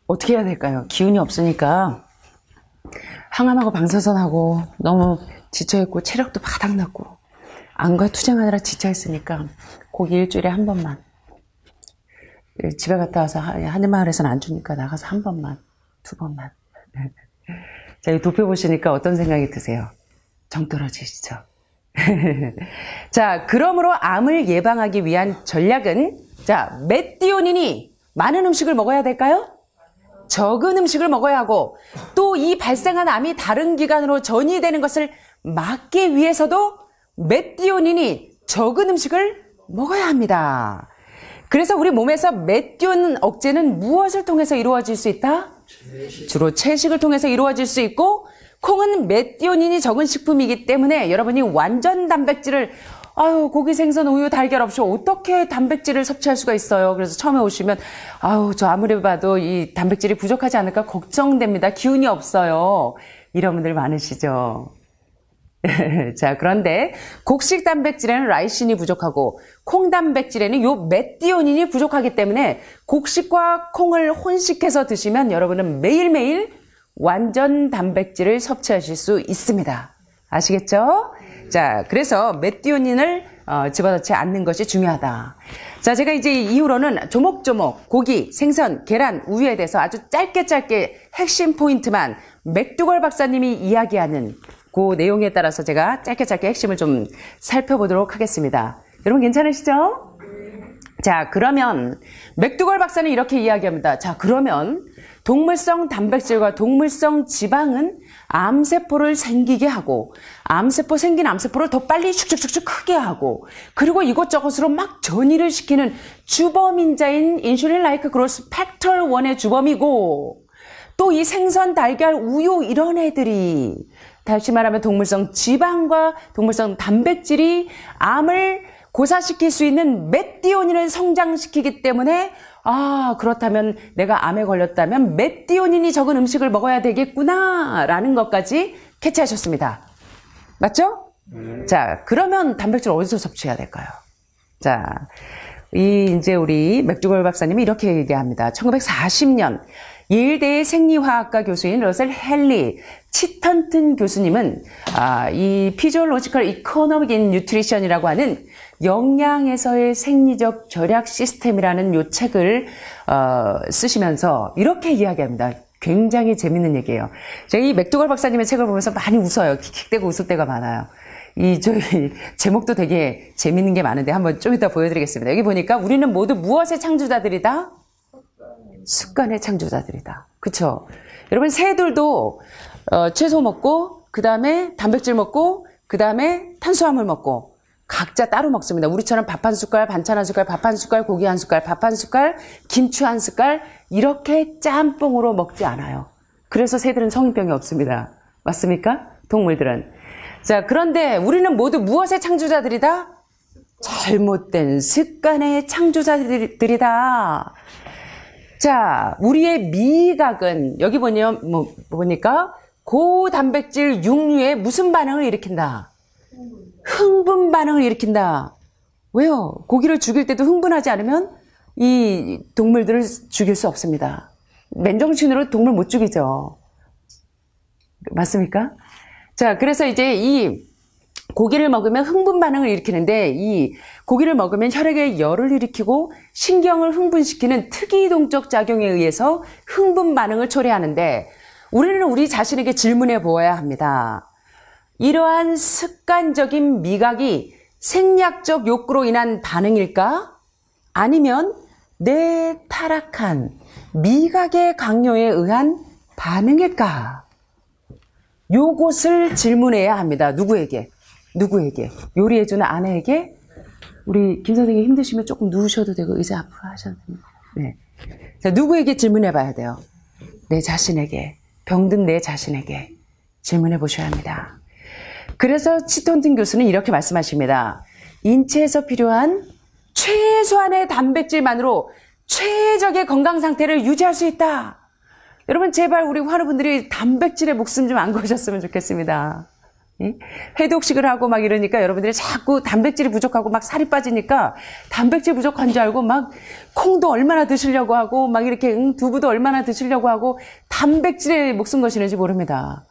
어떻게 해야 될까요? 기운이 없으니까 항암하고 방사선하고 너무 지쳐있고 체력도 바닥났고 암과 투쟁하느라 지쳐있으니까 고기 일주일에 한 번만, 집에 갔다 와서 하늘마을에서는 안 주니까 나가서 한 번만, 두 번만. 자, 이 도표 보시니까 어떤 생각이 드세요? 정 떨어지시죠? 자, 그러므로 암을 예방하기 위한 전략은, 자, 메티오닌이 많은 음식을 먹어야 될까요? 적은 음식을 먹어야 하고, 또 이 발생한 암이 다른 기관으로 전이되는 것을 막기 위해서도 메티오닌이 적은 음식을 먹어야 합니다. 그래서 우리 몸에서 메티오닌 억제는 무엇을 통해서 이루어질 수 있다? 주로 채식을 통해서 이루어질 수 있고, 콩은 메티오닌이 적은 식품이기 때문에 여러분이 완전 단백질을 아유, 고기, 생선, 우유, 달걀 없이 어떻게 단백질을 섭취할 수가 있어요? 그래서 처음에 오시면, 아유, 저 아무리 봐도 이 단백질이 부족하지 않을까 걱정됩니다. 기운이 없어요. 이런 분들 많으시죠? 자, 그런데 곡식 단백질에는 라이신이 부족하고 콩 단백질에는 요 메띠오닌이 부족하기 때문에 곡식과 콩을 혼식해서 드시면 여러분은 매일매일 완전 단백질을 섭취하실 수 있습니다. 아시겠죠? 자, 그래서 메띠오닌을 집어넣지 않는 것이 중요하다. 자, 제가 이제 이후로는 조목조목 고기, 생선, 계란, 우유에 대해서 아주 짧게 핵심 포인트만 맥두걸 박사님이 이야기하는 그 내용에 따라서 제가 짧게 핵심을 좀 살펴보도록 하겠습니다. 여러분 괜찮으시죠? 자, 그러면 맥두걸 박사는 이렇게 이야기합니다. 자, 그러면 동물성 단백질과 동물성 지방은 암세포를 생기게 하고 생긴 암세포를 더 빨리 슉슉슉슉 크게 하고 그리고 이것저것으로 막 전이를 시키는 주범인자인 인슐린 라이크 그로스 팩터 1의 주범이고 또 이 생선, 달걀, 우유 이런 애들이 다시 말하면 동물성 지방과 동물성 단백질이 암을 고사시킬 수 있는 메띠오닌을 성장시키기 때문에 그렇다면 내가 암에 걸렸다면 메띠오닌이 적은 음식을 먹어야 되겠구나 라는 것까지 캐치하셨습니다. 맞죠? 자, 그러면 단백질 어디서 섭취해야 될까요? 자, 이제 우리 맥두걸 박사님이 이렇게 얘기합니다. 1940년 예일대의 생리화학과 교수인 러셀 헨리 치턴튼 교수님은 이 피지올로지컬 이코노믹 인 뉴트리션이라고 하는 영양에서의 생리적 절약 시스템이라는 요 책을 쓰시면서 이렇게 이야기합니다. 굉장히 재밌는 얘기예요. 제가 이 맥두걸 박사님의 책을 보면서 많이 웃어요. 킥킥대고 웃을 때가 많아요. 저희 제목도 되게 재밌는 게 많은데 한번 좀 이따 보여드리겠습니다. 여기 보니까 우리는 모두 무엇의 창조자들이다? 습관의 창조자들이다. 그쵸? 여러분 새들도 채소 먹고 그 다음에 단백질 먹고 그 다음에 탄수화물 먹고 각자 따로 먹습니다. 우리처럼 밥 한 숟갈, 반찬 한 숟갈, 밥 한 숟갈, 고기 한 숟갈, 밥 한 숟갈, 김치 한 숟갈 이렇게 짬뽕으로 먹지 않아요. 그래서 새들은 성인병이 없습니다. 맞습니까? 동물들은. 자, 그런데 우리는 모두 무엇의 창조자들이다? 잘못된 습관의 창조자들이다. 자, 우리의 미각은 여기 보니까 고단백질 육류에 무슨 반응을 일으킨다? 흥분 반응을 일으킨다. 왜요? 고기를 죽일 때도 흥분하지 않으면 이 동물들을 죽일 수 없습니다. 맨정신으로 동물 못 죽이죠. 맞습니까? 자, 그래서 이제 이 고기를 먹으면 흥분 반응을 일으키는데 이 고기를 먹으면 혈액에 열을 일으키고 신경을 흥분시키는 특이동적 작용에 의해서 흥분 반응을 초래하는데 우리는 우리 자신에게 질문해 보아야 합니다. 이러한 습관적인 미각이 생략적 욕구로 인한 반응일까? 아니면 내 타락한 미각의 강요에 의한 반응일까? 요것을 질문해야 합니다. 누구에게? 요리해주는 아내에게? 우리 김 선생님 힘드시면 조금 누우셔도 되고 의자 앞으로 하셔도 됩니다. 네. 자, 누구에게 질문해 봐야 돼요? 내 자신에게, 병든 내 자신에게 질문해 보셔야 합니다. 그래서 치턴튼 교수는 이렇게 말씀하십니다. 인체에서 필요한 최소한의 단백질만으로 최적의 건강 상태를 유지할 수 있다. 여러분 제발 우리 환우분들이 단백질에 목숨 좀 안 거셨으면 좋겠습니다. 해독식을 하고 막 이러니까 여러분들이 자꾸 단백질이 부족하고 막 살이 빠지니까 단백질 부족한 줄 알고 막 콩도 얼마나 드시려고 하고 막 이렇게 두부도 얼마나 드시려고 하고 단백질에 목숨 거시는지 모릅니다.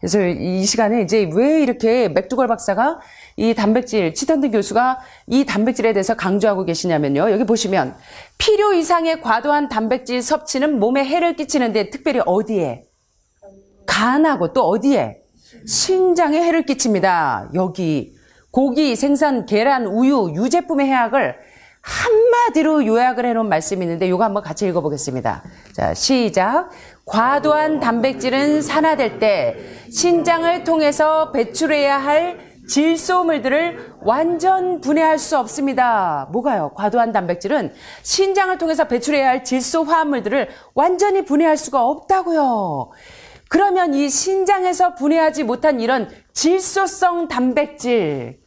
그래서 이 시간에 이제 왜 이렇게 맥두걸 박사가 이 단백질, 치턴튼 교수가 이 단백질에 대해서 강조하고 계시냐면요. 여기 보시면 필요 이상의 과도한 단백질 섭취는 몸에 해를 끼치는데 특별히 어디에? 간하고 또 어디에? 신장에 해를 끼칩니다. 여기 고기, 생선, 계란, 우유, 유제품의 해악을 한마디로 요약을 해놓은 말씀이 있는데 이거 한번 같이 읽어보겠습니다. 자, 시작. 과도한 단백질은 산화될 때 신장을 통해서 배출해야 할 질소물들을 완전 분해할 수 없습니다. 뭐가요? 과도한 단백질은 신장을 통해서 배출해야 할 질소 화합물들을 완전히 분해할 수가 없다고요. 그러면 이 신장에서 분해하지 못한 이런 질소성 단백질,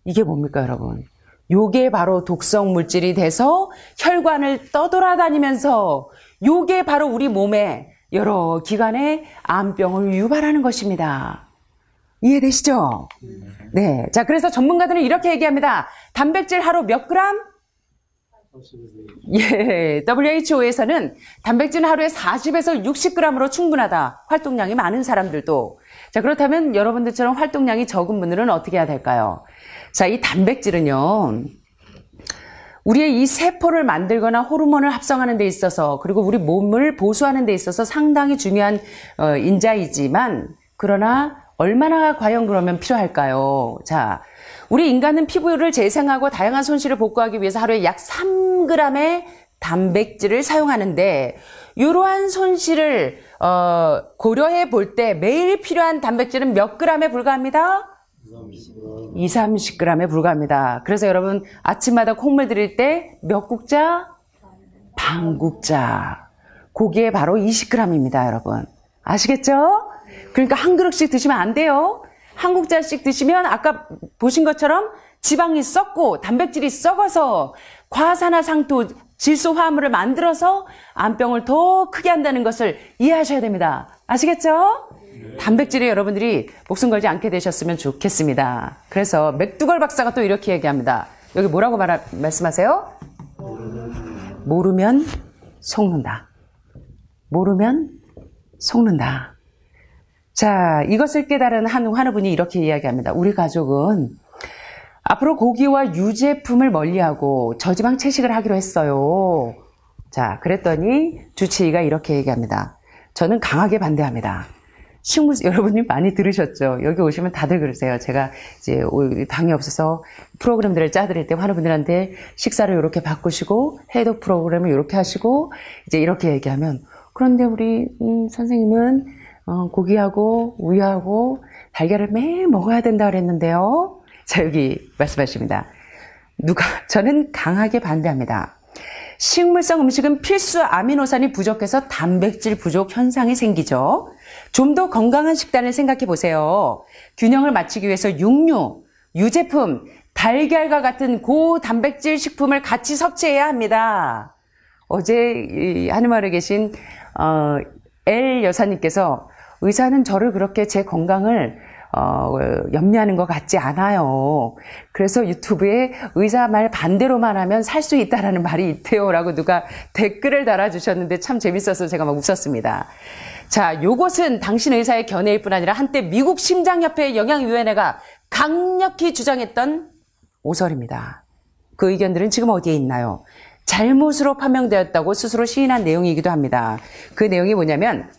이게 뭡니까, 여러분? 요게 바로 독성 물질이 돼서 혈관을 떠돌아다니면서 요게 바로 우리 몸에 여러 기관에 암병을 유발하는 것입니다. 이해되시죠? 네. 자, 그래서 전문가들은 이렇게 얘기합니다. 단백질 하루 몇 그램? 예, WHO에서는 단백질은 하루에 40에서 60g으로 충분하다. 활동량이 많은 사람들도. 자, 그렇다면 여러분들처럼 활동량이 적은 분들은 어떻게 해야 될까요? 자, 이 단백질은요, 우리의 이 세포를 만들거나 호르몬을 합성하는 데 있어서, 그리고 우리 몸을 보수하는 데 있어서 상당히 중요한 인자이지만, 그러나 얼마나 과연 그러면 필요할까요? 자, 우리 인간은 피부를 재생하고 다양한 손실을 복구하기 위해서 하루에 약 3g의 단백질을 사용하는데, 이러한 손실을 고려해 볼 때 매일 필요한 단백질은 몇 g에 불과합니다? 2, 30g에 불과합니다. 그래서 여러분 아침마다 콩물 드릴 때 몇 국자? 반 국자. 고기에 바로 20g입니다, 여러분. 아시겠죠? 그러니까 한 그릇씩 드시면 안 돼요. 한 국자씩 드시면 아까 보신 것처럼 지방이 썩고 단백질이 썩어서 과산화상토 질소 화합물을 만들어서 암병을 더 크게 한다는 것을 이해하셔야 됩니다. 아시겠죠? 단백질에 여러분들이 목숨 걸지 않게 되셨으면 좋겠습니다. 그래서 맥두걸 박사가 또 이렇게 얘기합니다. 여기 뭐라고 말씀하세요? 모르면 속는다. 모르면 속는다. 자, 이것을 깨달은 한 환우분이 이렇게 이야기합니다. 우리 가족은 앞으로 고기와 유제품을 멀리하고 저지방 채식을 하기로 했어요. 자, 그랬더니 주치의가 이렇게 얘기합니다. 저는 강하게 반대합니다. 여러분이 많이 들으셨죠? 여기 오시면 다들 그러세요. 제가 이제 방이 없어서 프로그램들을 짜드릴 때 환우분들한테 식사를 이렇게 바꾸시고 해독 프로그램을 이렇게 하시고 이제 이렇게 얘기하면, 그런데 우리 선생님은 고기하고 우유하고 달걀을 매일 먹어야 된다 그랬는데요. 자, 여기 말씀하십니다. 저는 강하게 반대합니다. 식물성 음식은 필수 아미노산이 부족해서 단백질 부족 현상이 생기죠. 좀 더 건강한 식단을 생각해 보세요. 균형을 맞추기 위해서 육류, 유제품, 달걀과 같은 고단백질 식품을 같이 섭취해야 합니다. 어제 하늘마을에 계신 엘 여사님께서 의사는 저를 그렇게 제 건강을 염려하는 것 같지 않아요. 그래서 유튜브에 의사 말 반대로만 하면 살 수 있다라는 말이 있대요. 라고 누가 댓글을 달아주셨는데 참 재밌어서 제가 막 웃었습니다. 자, 요것은 당신 의사의 견해일 뿐 아니라 한때 미국 심장협회 영양위원회가 강력히 주장했던 오설입니다. 그 의견들은 지금 어디에 있나요? 잘못으로 판명되었다고 스스로 시인한 내용이기도 합니다. 그 내용이 뭐냐면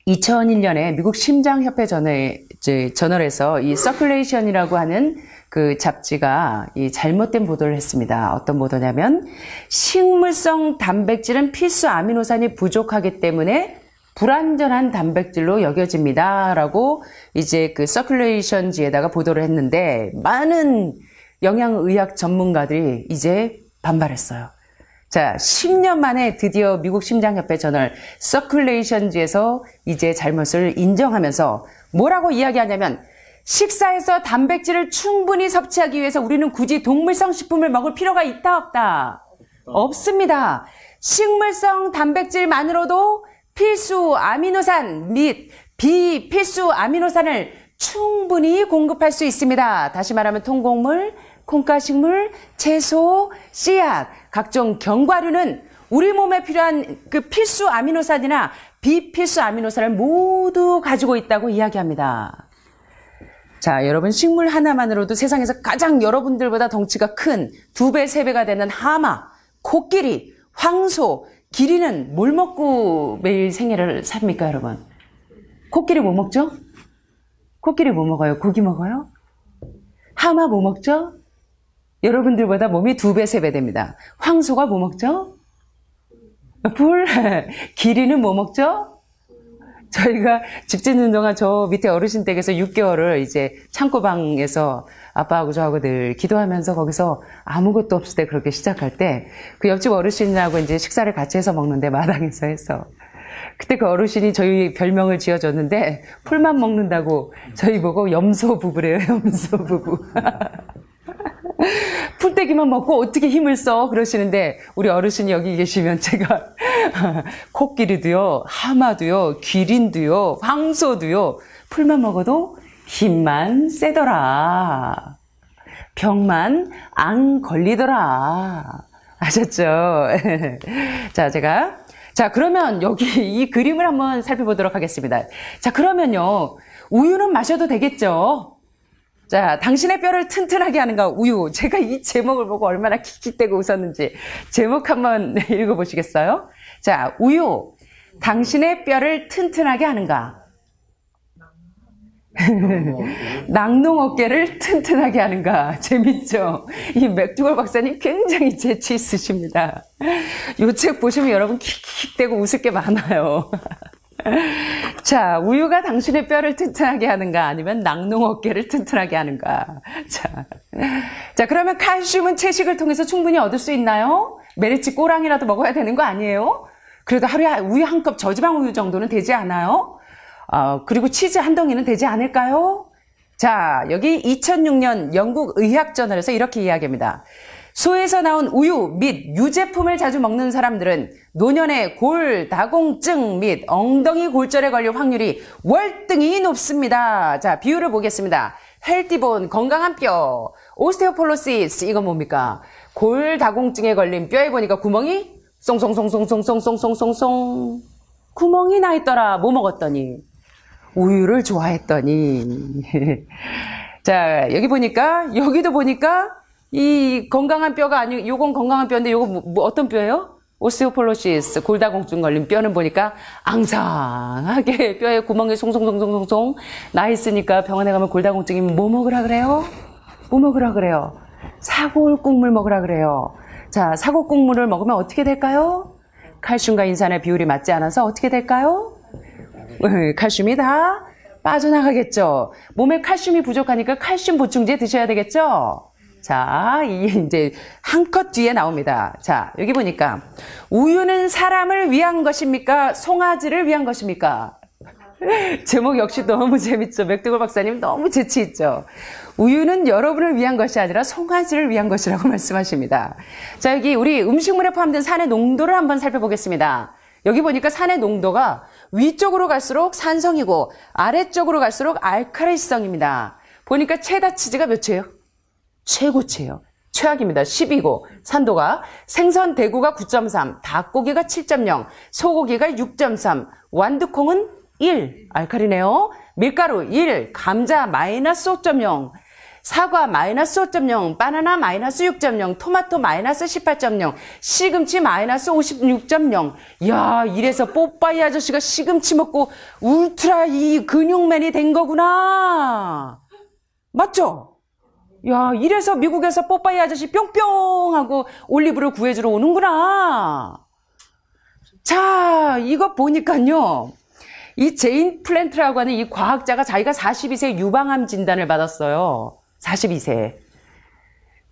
2001년에 미국 심장협회 저널에서 이 서큘레이션이라고 하는 그 잡지가 이 잘못된 보도를 했습니다. 어떤 보도냐면 식물성 단백질은 필수 아미노산이 부족하기 때문에 불완전한 단백질로 여겨집니다. 라고 이제 그 서큘레이션지에다가 보도를 했는데 많은 영양의학 전문가들이 이제 반발했어요. 자, 10년 만에 드디어 미국 심장협회 저널 서큘레이션지에서 이제 잘못을 인정하면서 뭐라고 이야기하냐면 식사에서 단백질을 충분히 섭취하기 위해서 우리는 굳이 동물성 식품을 먹을 필요가 있다 없다? 없습니다. 식물성 단백질만으로도 필수 아미노산 및 비필수 아미노산을 충분히 공급할 수 있습니다. 다시 말하면 통곡물, 콩가식물, 채소, 씨앗, 각종 견과류는 우리 몸에 필요한 그 필수 아미노산이나 비필수 아미노산을 모두 가지고 있다고 이야기합니다. 자, 여러분 식물 하나만으로도 세상에서 가장 여러분들보다 덩치가 큰 2배, 3배가 되는 하마, 코끼리, 황소, 기린은 뭘 먹고 매일 생애를 삽니까, 여러분? 코끼리 뭐 먹죠? 코끼리 뭐 먹어요? 고기 먹어요? 하마 뭐 먹죠? 여러분들보다 몸이 2배, 3배 됩니다. 황소가 뭐 먹죠? 풀. 기린은 뭐 먹죠? 저희가 집 짓는 동안 저 밑에 어르신 댁에서 6개월을 이제 창고방에서 아빠하고 저하고 늘 기도하면서 거기서 아무것도 없을 때 그렇게 시작할 때 그 옆집 어르신하고 이제 식사를 같이 해서 먹는데 마당에서 해서 그때 그 어르신이 저희 별명을 지어줬는데 풀만 먹는다고 저희 보고 염소 부부래요. 염소 부부. 풀떼기만 먹고 어떻게 힘을 써 그러시는데 우리 어르신이 여기 계시면 제가 코끼리도요, 하마도요, 기린도요, 황소도요 풀만 먹어도 힘만 세더라. 병만 안 걸리더라. 아셨죠? 자, 그러면 여기 이 그림을 한번 살펴보도록 하겠습니다. 자, 그러면요, 우유는 마셔도 되겠죠? 자, 당신의 뼈를 튼튼하게 하는가, 우유. 제가 이 제목을 보고 얼마나 킥킥대고 웃었는지 제목 한번 읽어보시겠어요? 자, 우유. 당신의 뼈를 튼튼하게 하는가? 낙농 어깨를 튼튼하게 하는가. 재밌죠? 이 맥두걸 박사님 굉장히 재치 있으십니다. 이 책 보시면 여러분 킥킥대고 웃을 게 많아요. 자, 우유가 당신의 뼈를 튼튼하게 하는가 아니면 낙농 어깨를 튼튼하게 하는가. 자, 그러면 칼슘은 채식을 통해서 충분히 얻을 수 있나요? 메리치 꼬랑이라도 먹어야 되는 거 아니에요? 그래도 하루에 우유 한 컵 저지방 우유 정도는 되지 않아요? 그리고 치즈 한 덩이는 되지 않을까요? 자, 여기 2006년 영국 의학저널에서 이렇게 이야기합니다. 소에서 나온 우유 및 유제품을 자주 먹는 사람들은 노년의 골다공증 및 엉덩이 골절에 걸릴 확률이 월등히 높습니다. 자, 비율을 보겠습니다. 헬티본, 건강한 뼈, 오스테오폴로시스, 이건 뭡니까? 골다공증에 걸린 뼈에 보니까 구멍이 송송송송송송송송송송 구멍이 나 있더라. 뭐 먹었더니? 우유를 좋아했더니. 자, 여기도 보니까 이 건강한 뼈가 아니고 요건 건강한 뼈인데 요거 뭐 어떤 뼈예요? 오스테오폴로시스, 골다공증 걸린 뼈는 보니까 앙상하게 뼈에 구멍이 송송송송송송 나 있으니까 병원에 가면 골다공증이면 뭐 먹으라 그래요? 뭐 먹으라 그래요? 사골국물 먹으라 그래요. 자, 사골국물을 먹으면 어떻게 될까요? 칼슘과 인산의 비율이 맞지 않아서 어떻게 될까요? 칼슘이 다 빠져나가겠죠. 몸에 칼슘이 부족하니까 칼슘 보충제 드셔야 되겠죠. 자, 이제 한 컷 뒤에 나옵니다. 자, 여기 보니까 우유는 사람을 위한 것입니까? 송아지를 위한 것입니까? 제목 역시 너무 재밌죠. 맥두걸 박사님 너무 재치 있죠. 우유는 여러분을 위한 것이 아니라 송아지를 위한 것이라고 말씀하십니다. 자, 여기 우리 음식물에 포함된 산의 농도를 한번 살펴보겠습니다. 여기 보니까 산의 농도가 위쪽으로 갈수록 산성이고 아래쪽으로 갈수록 알칼리성입니다. 보니까 체다 치즈가 몇이에요? 최고치예요. 최악입니다. 10이고 산도가 생선 대구가 9.3, 닭고기가 7.0, 소고기가 6.3, 완두콩은 1, 알칼리네요. 밀가루 1, 감자 마이너스 5.0, 사과 마이너스 5.0, 바나나 마이너스 6.0, 토마토 마이너스 18.0, 시금치 마이너스 56.0. 이야, 이래서 뽀빠이 아저씨가 시금치 먹고 울트라 이 근육맨이 된 거구나. 맞죠? 야, 이래서 미국에서 뽀빠이 아저씨 뿅뿅 하고 올리브를 구해주러 오는구나. 자, 이거 보니까요. 이 제인 플랜트라고 하는 이 과학자가 자기가 42세 유방암 진단을 받았어요. 42세.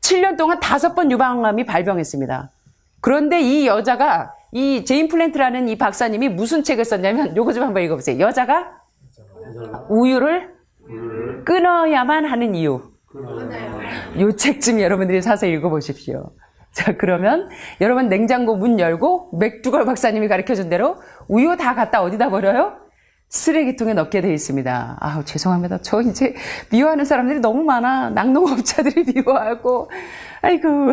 7년 동안 5번 유방암이 발병했습니다. 그런데 이 여자가, 이 제인 플랜트라는 이 박사님이 무슨 책을 썼냐면, 요거 좀 한번 읽어보세요. 여자가 우유를 끊어야만 하는 이유. 요 책 좀 여러분들이 사서 읽어보십시오. 자, 그러면 여러분 냉장고 문 열고 맥두걸 박사님이 가르쳐준 대로 우유 다 갖다 어디다 버려요? 쓰레기통에 넣게 돼 있습니다. 아우, 죄송합니다. 저 이제 미워하는 사람들이 너무 많아. 낙농업자들이 미워하고. 아이고.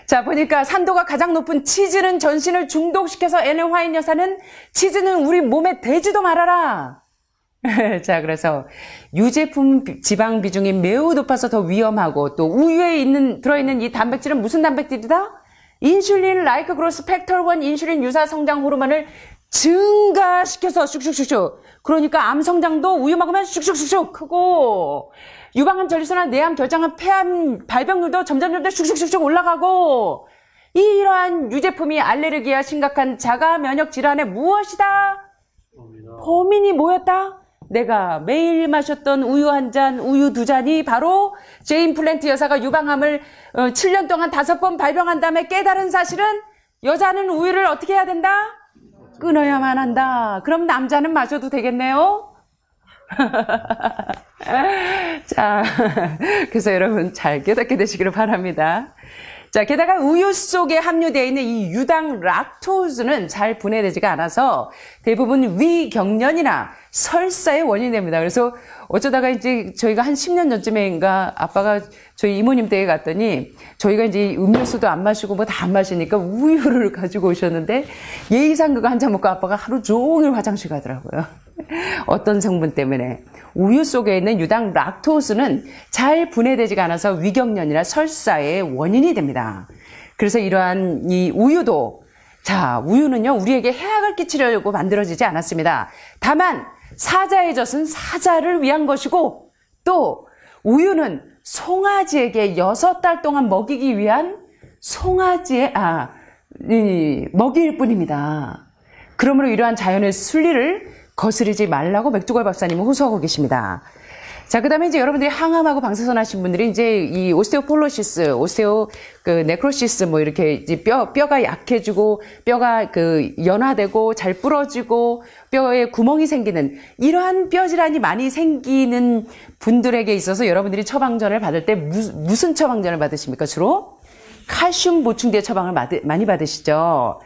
자, 보니까 산도가 가장 높은 치즈는 전신을 중독시켜서 엘렌 화이트 여사는 치즈는 우리 몸에 대지도 말아라. 자, 그래서 유제품 지방 비중이 매우 높아서 더 위험하고 또 우유에 들어있는 이 단백질은 무슨 단백질이다? 인슐린, 라이크 그로스 팩터 1 인슐린 유사 성장 호르몬을 증가시켜서 슉슉슉슉. 그러니까 암 성장도 우유 먹으면 슉슉슉슉 크고 유방암, 전립선암, 뇌암, 결장암, 폐암 발병률도 점점 슉슉슉슉 올라가고 이러한 유제품이 알레르기와 심각한 자가 면역 질환의 무엇이다? 범인이 뭐였다? 내가 매일 마셨던 우유 한 잔, 우유 2잔이 바로 제인 플랜트 여사가 유방암을 7년 동안 5번 발병한 다음에 깨달은 사실은 여자는 우유를 어떻게 해야 된다? 끊어야만 한다. 그럼 남자는 마셔도 되겠네요? 자, 그래서 여러분 잘 깨닫게 되시기를 바랍니다. 자, 게다가 우유 속에 함유되어 있는 이 유당 락토즈는 잘 분해되지가 않아서 대부분 위경련이나 설사의 원인이 됩니다. 그래서 어쩌다가 이제 저희가 한 10년 전쯤인가 아빠가 저희 이모님 댁에 갔더니 저희가 이제 음료수도 안 마시고 뭐 다 안 마시니까 우유를 가지고 오셨는데 예의상 그거 한 잔 먹고 아빠가 하루 종일 화장실 가더라고요. 어떤 성분 때문에. 우유 속에 있는 유당 락토스는 잘 분해되지가 않아서 위경련이나 설사의 원인이 됩니다. 그래서 이러한 이 우유도, 자, 우유는요, 우리에게 해악을 끼치려고 만들어지지 않았습니다. 다만, 사자의 젖은 사자를 위한 것이고, 또, 우유는 송아지에게 6달 동안 먹이기 위한 먹이일 뿐입니다. 그러므로 이러한 자연의 순리를 거스르지 말라고 맥두걸 박사님은 호소하고 계십니다. 자, 그 다음에 이제 여러분들이 항암하고 방사선 하신 분들이 이제 이 오스테오폴로시스, 네크로시스 뭐 이렇게 이제 뼈가 약해지고 뼈가 연화되고 잘 부러지고 뼈에 구멍이 생기는 이러한 뼈 질환이 많이 생기는 분들에게 있어서 여러분들이 처방전을 받을 때 무슨 처방전을 받으십니까? 주로 칼슘 보충제 처방을 많이 받으시죠.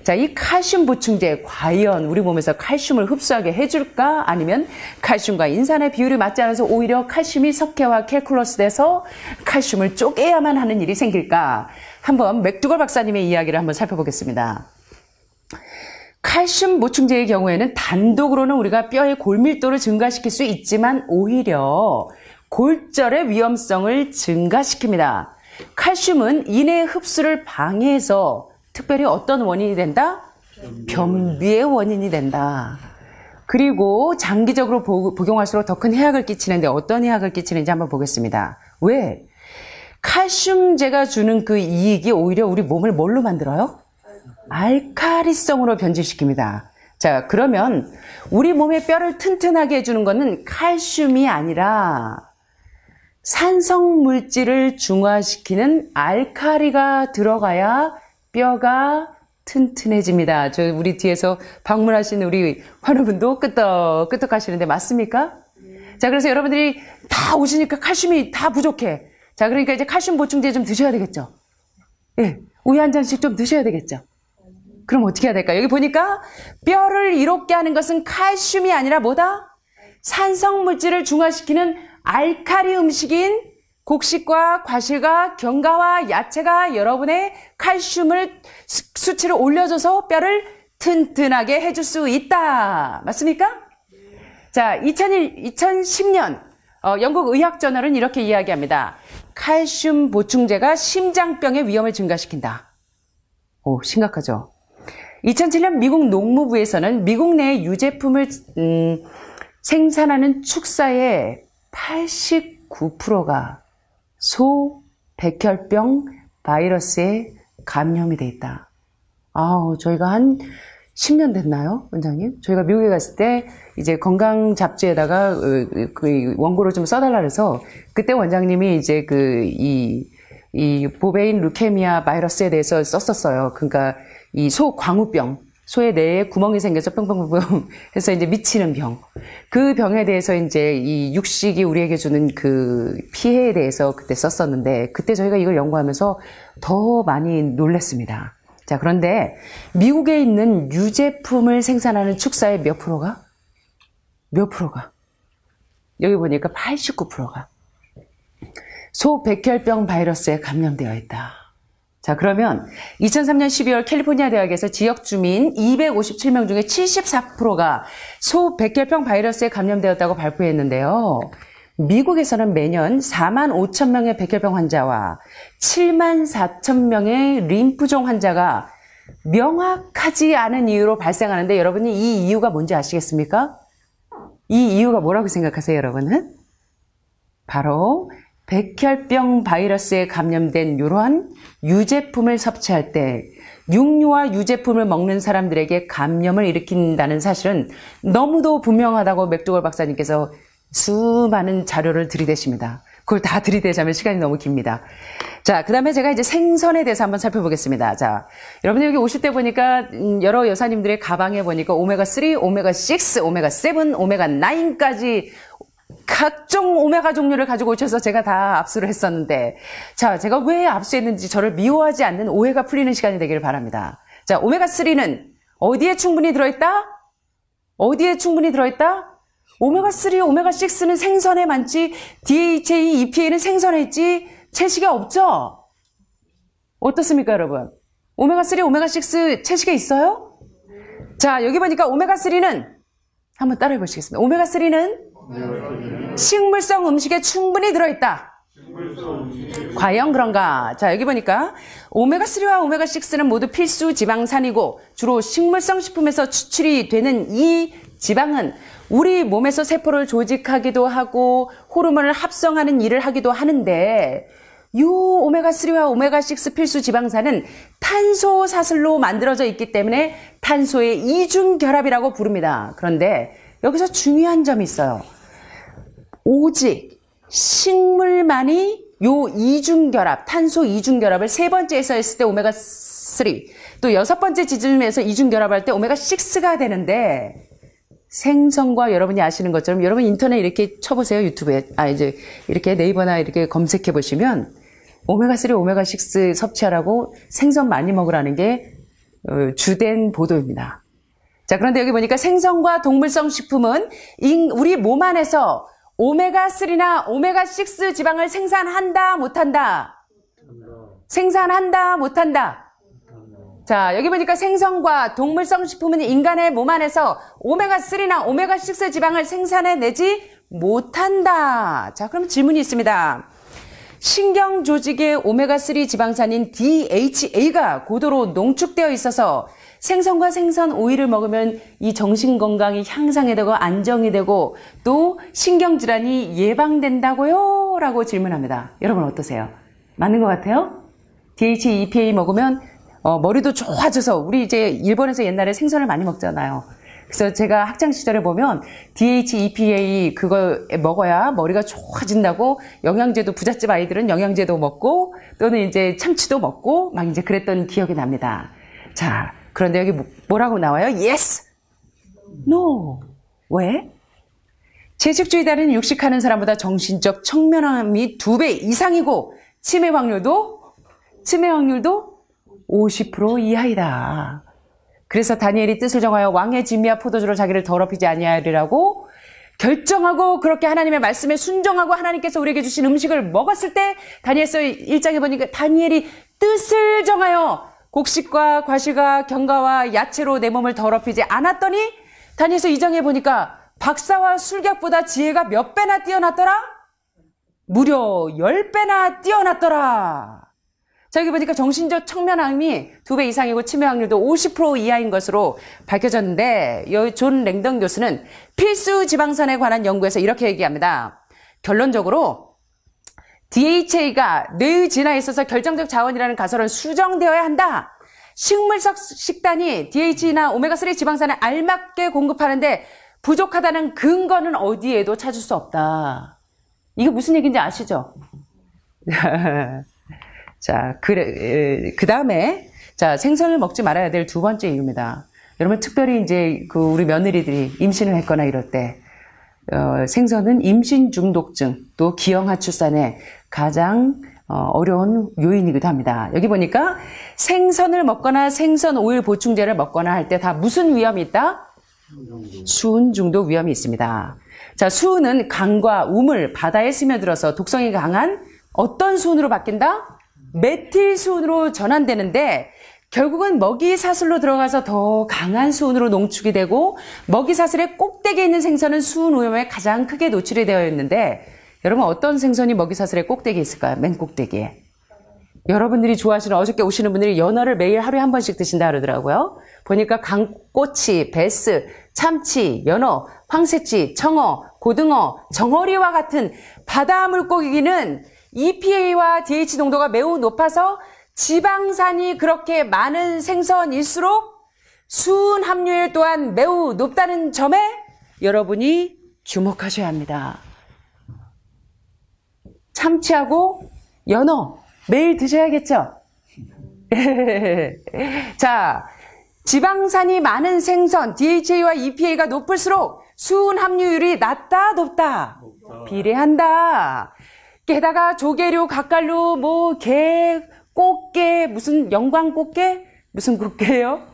자, 이 칼슘 보충제 과연 우리 몸에서 칼슘을 흡수하게 해줄까? 아니면 칼슘과 인산의 비율이 맞지 않아서 오히려 칼슘이 석회와 캘큘러스 돼서 칼슘을 쪼개야만 하는 일이 생길까? 한번 맥두걸 박사님의 이야기를 한번 살펴보겠습니다. 칼슘 보충제의 경우에는 단독으로는 우리가 뼈의 골밀도를 증가시킬 수 있지만 오히려 골절의 위험성을 증가시킵니다. 칼슘은 인의 흡수를 방해해서 특별히 어떤 원인이 된다? 변비의 원인이 된다. 그리고 장기적으로 복용할수록 더 큰 해악을 끼치는데 어떤 해악을 끼치는지 한번 보겠습니다. 왜? 칼슘제가 주는 그 이익이 오히려 우리 몸을 뭘로 만들어요? 알카리성으로 변질시킵니다. 자, 그러면 우리 몸의 뼈를 튼튼하게 해주는 것은 칼슘이 아니라 산성 물질을 중화시키는 알카리가 들어가야 뼈가 튼튼해집니다. 우리 뒤에서 방문하신 우리 환우분도 끄떡끄떡 하시는데 맞습니까? 자, 그래서 여러분들이 다 오시니까 칼슘이 다 부족해. 자, 그러니까 이제 칼슘 보충제 좀 드셔야 되겠죠? 예, 우유 한 잔씩 좀 드셔야 되겠죠? 그럼 어떻게 해야 될까? 여기 보니까 뼈를 이롭게 하는 것은 칼슘이 아니라 뭐다? 산성 물질을 중화시키는 알카리 음식인 곡식과 과실과 견과와 야채가 여러분의 칼슘을 수치를 올려줘서 뼈를 튼튼하게 해줄 수 있다. 맞습니까? 자, 2010년 영국 의학저널은 이렇게 이야기합니다. 칼슘 보충제가 심장병의 위험을 증가시킨다. 오, 심각하죠. 2007년 미국 농무부에서는 미국 내 유제품을 생산하는 축사의 89%가 소 백혈병 바이러스에 감염이 돼 있다. 저희가 한 10년 됐나요, 원장님? 저희가 미국에 갔을 때 이제 건강 잡지에다가 그 원고를 좀 써달라 그래서 그때 원장님이 이제 이 보베인 루케미아 바이러스에 대해서 썼었어요. 그러니까 이 소 광우병. 소의 뇌에 구멍이 생겨서 뿅뿅뿅 해서 이제 미치는 병. 그 병에 대해서 이제 이 육식이 우리에게 주는 그 피해에 대해서 그때 썼었는데 그때 저희가 이걸 연구하면서 더 많이 놀랐습니다. 자, 그런데 미국에 있는 유제품을 생산하는 축사의 몇 프로가? 여기 보니까 89%가 소 백혈병 바이러스에 감염되어 있다. 자, 그러면 2003년 12월 캘리포니아 대학에서 지역 주민 257명 중에 74%가 소 백혈병 바이러스에 감염되었다고 발표했는데요. 미국에서는 매년 4만 5천 명의 백혈병 환자와 7만 4천 명의 림프종 환자가 명확하지 않은 이유로 발생하는데 여러분이 이 이유가 뭔지 아시겠습니까? 이 이유가 뭐라고 생각하세요, 여러분은? 바로 백혈병 바이러스에 감염된 이러한 유제품을 섭취할 때 육류와 유제품을 먹는 사람들에게 감염을 일으킨다는 사실은 너무도 분명하다고 맥두걸 박사님께서 수많은 자료를 들이대십니다. 그걸 다 들이대자면 시간이 너무 깁니다. 자, 그 다음에 제가 이제 생선에 대해서 한번 살펴보겠습니다. 자, 여러분들 여기 오실 때 보니까 여러 여사님들의 가방에 보니까 오메가3, 오메가6, 오메가7, 오메가9까지 각종 오메가 종류를 가지고 오셔서 제가 다 압수를 했었는데, 자, 제가 왜 압수했는지 저를 미워하지 않는 오해가 풀리는 시간이 되기를 바랍니다. 자, 오메가3는 어디에 충분히 들어있다? 어디에 충분히 들어있다? 오메가3, 오메가6는 생선에 많지, DHA, EPA는 생선에 있지, 채식에 없죠? 어떻습니까, 여러분? 오메가3, 오메가6 채식에 있어요? 자, 여기 보니까 오메가3는, 한번 따라해 보시겠습니다. 오메가3는 식물성 음식에 충분히 들어있다. 과연 그런가? 자, 여기 보니까 오메가3와 오메가6는 모두 필수 지방산이고 주로 식물성 식품에서 추출이 되는 이 지방은 우리 몸에서 세포를 조직하기도 하고 호르몬을 합성하는 일을 하기도 하는데, 이 오메가3와 오메가6 필수 지방산은 탄소 사슬로 만들어져 있기 때문에 탄소의 이중결합이라고 부릅니다. 그런데 여기서 중요한 점이 있어요. 오직 식물만이 요 이중결합, 탄소 이중결합을 세 번째에서 했을 때 오메가3, 또 여섯 번째 지점에서 이중결합할 때 오메가6가 되는데, 생선과 여러분이 아시는 것처럼 여러분 인터넷 이렇게 쳐보세요. 유튜브에. 이제 이렇게 네이버나 이렇게 검색해 보시면 오메가3, 오메가6 섭취하라고 생선 많이 먹으라는 게 주된 보도입니다. 자, 그런데 여기 보니까 생선과 동물성 식품은 우리 몸 안에서 오메가3나 오메가6 지방을 생산한다, 못한다? 생산한다, 못한다? 자, 여기 보니까 생선과 동물성 식품은 인간의 몸 안에서 오메가3나 오메가6 지방을 생산해내지 못한다. 자, 그럼 질문이 있습니다. 신경 조직의 오메가3 지방산인 DHA가 고도로 농축되어 있어서 생선과 생선 오일을 먹으면 이 정신 건강이 향상이 되고 안정이 되고 또 신경질환이 예방된다고요? 라고 질문합니다. 여러분 어떠세요? 맞는 것 같아요? DHA, EPA 먹으면 머리도 좋아져서, 우리 이제 일본에서 옛날에 생선을 많이 먹잖아요. 그래서 제가 학창 시절에 보면 DHA, EPA 그거 먹어야 머리가 좋아진다고 영양제도, 부잣집 아이들은 영양제도 먹고 또는 이제 참치도 먹고 막 이제 그랬던 기억이 납니다. 자, 그런데 여기 뭐라고 나와요? Yes! No! 왜? 채식주의자는 육식하는 사람보다 정신적 청명함이 2배 이상이고 치매 확률도 50% 이하이다. 그래서 다니엘이 뜻을 정하여 왕의 진미와 포도주로 자기를 더럽히지 아니하리라고 결정하고 그렇게 하나님의 말씀에 순종하고 하나님께서 우리에게 주신 음식을 먹었을 때 다니엘서 1장에 보니까 다니엘이 뜻을 정하여 곡식과 과실과 견과와 야채로 내 몸을 더럽히지 않았더니 다니엘서 2장에 보니까 박사와 술객보다 지혜가 몇 배나 뛰어났더라? 무려 10배나 뛰어났더라. 자, 여기 보니까 정신적 청명함이 2배 이상이고 치매 확률도 50% 이하인 것으로 밝혀졌는데, 존 랭던 교수는 필수 지방산에 관한 연구에서 이렇게 얘기합니다. 결론적으로 DHA가 뇌의 진화에 있어서 결정적 자원이라는 가설은 수정되어야 한다. 식물성 식단이 DHA나 오메가3 지방산을 알맞게 공급하는데 부족하다는 근거는 어디에도 찾을 수 없다. 이게 무슨 얘기인지 아시죠? 자, 그 다음에, 자, 생선을 먹지 말아야 될 두 번째 이유입니다. 여러분, 특별히 이제 우리 며느리들이 임신을 했거나 이럴 때, 생선은 임신 중독증, 또 기형아 출산에 가장 어려운 요인이기도 합니다. 여기 보니까 생선을 먹거나 생선 오일 보충제를 먹거나 할 때 다 무슨 위험이 있다? 수은 중독 위험이 있습니다. 자, 수은은 강과 우물, 바다에 스며들어서 독성이 강한 어떤 수은으로 바뀐다? 메틸 수은으로 전환되는데 결국은 먹이 사슬로 들어가서 더 강한 수은으로 농축이 되고 먹이 사슬의 꼭대기에 있는 생선은 수은 오염에 가장 크게 노출이 되어 있는데 여러분 어떤 생선이 먹이 사슬의 꼭대기에 있을까요? 맨 꼭대기에. 여러분들이 좋아하시는 어저께 오시는 분들이 연어를 매일 하루에 한 번씩 드신다 그러더라고요. 보니까 강꼬치, 베스, 참치, 연어, 황새치, 청어, 고등어, 정어리와 같은 바다 물고기는 EPA와 DH 농도가 매우 높아서 지방산이 그렇게 많은 생선일수록 수은 함유율 또한 매우 높다는 점에 여러분이 주목하셔야 합니다. 참치하고 연어 매일 드셔야겠죠? 자, 지방산이 많은 생선, DHA와 EPA가 높을수록 수은 함유율이 낮다, 높다? 비례한다. 게다가 조개류, 각갈류, 뭐 게, 꽃게, 무슨 영광꽃게? 무슨 꽃게요?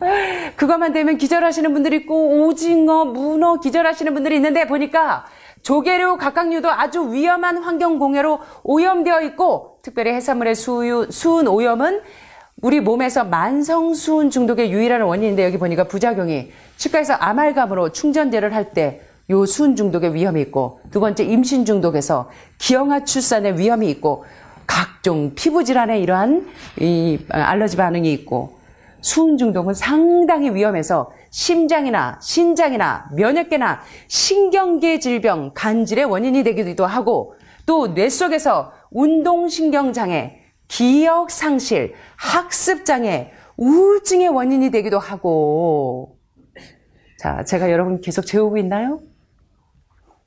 그것만 되면 기절하시는 분들이 있고 오징어, 문어 기절하시는 분들이 있는데 보니까 조개류, 각각류도 아주 위험한 환경공해로 오염되어 있고 특별히 해산물의 수은 오염은 우리 몸에서 만성 수은 중독의 유일한 원인인데 여기 보니까 부작용이 치과에서 아말감으로 충전제를 할 때 요 수은 중독의 위험이 있고 두 번째 임신 중독에서 기형아 출산의 위험이 있고 각종 피부 질환에 이러한 이 알러지 반응이 있고 수은 중독은 상당히 위험해서 심장이나 신장이나 면역계나 신경계 질병, 간질의 원인이 되기도 하고 또 뇌 속에서 운동신경장애, 기억상실, 학습장애, 우울증의 원인이 되기도 하고 자, 제가 여러분 계속 재우고 있나요?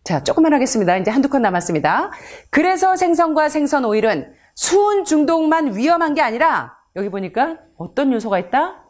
자, 조금만 하겠습니다. 이제 한두 컷 남았습니다. 그래서 생선과 생선 오일은 수은 중독만 위험한 게 아니라 여기 보니까 어떤 요소가 있다?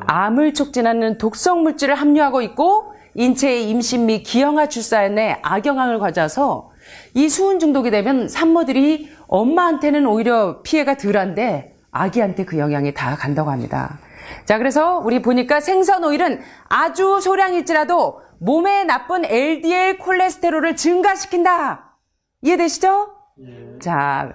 암을 촉진하는 독성 물질을 함유하고 있고 인체의 임신 및 기형아 출산에 악영향을 가져서 이 수은 중독이 되면 산모들이 엄마한테는 오히려 피해가 덜한데 아기한테 그 영향이 다 간다고 합니다. 자, 그래서 우리 보니까 생선 오일은 아주 소량일지라도 몸에 나쁜 LDL 콜레스테롤을 증가시킨다. 이해되시죠? 예. 자,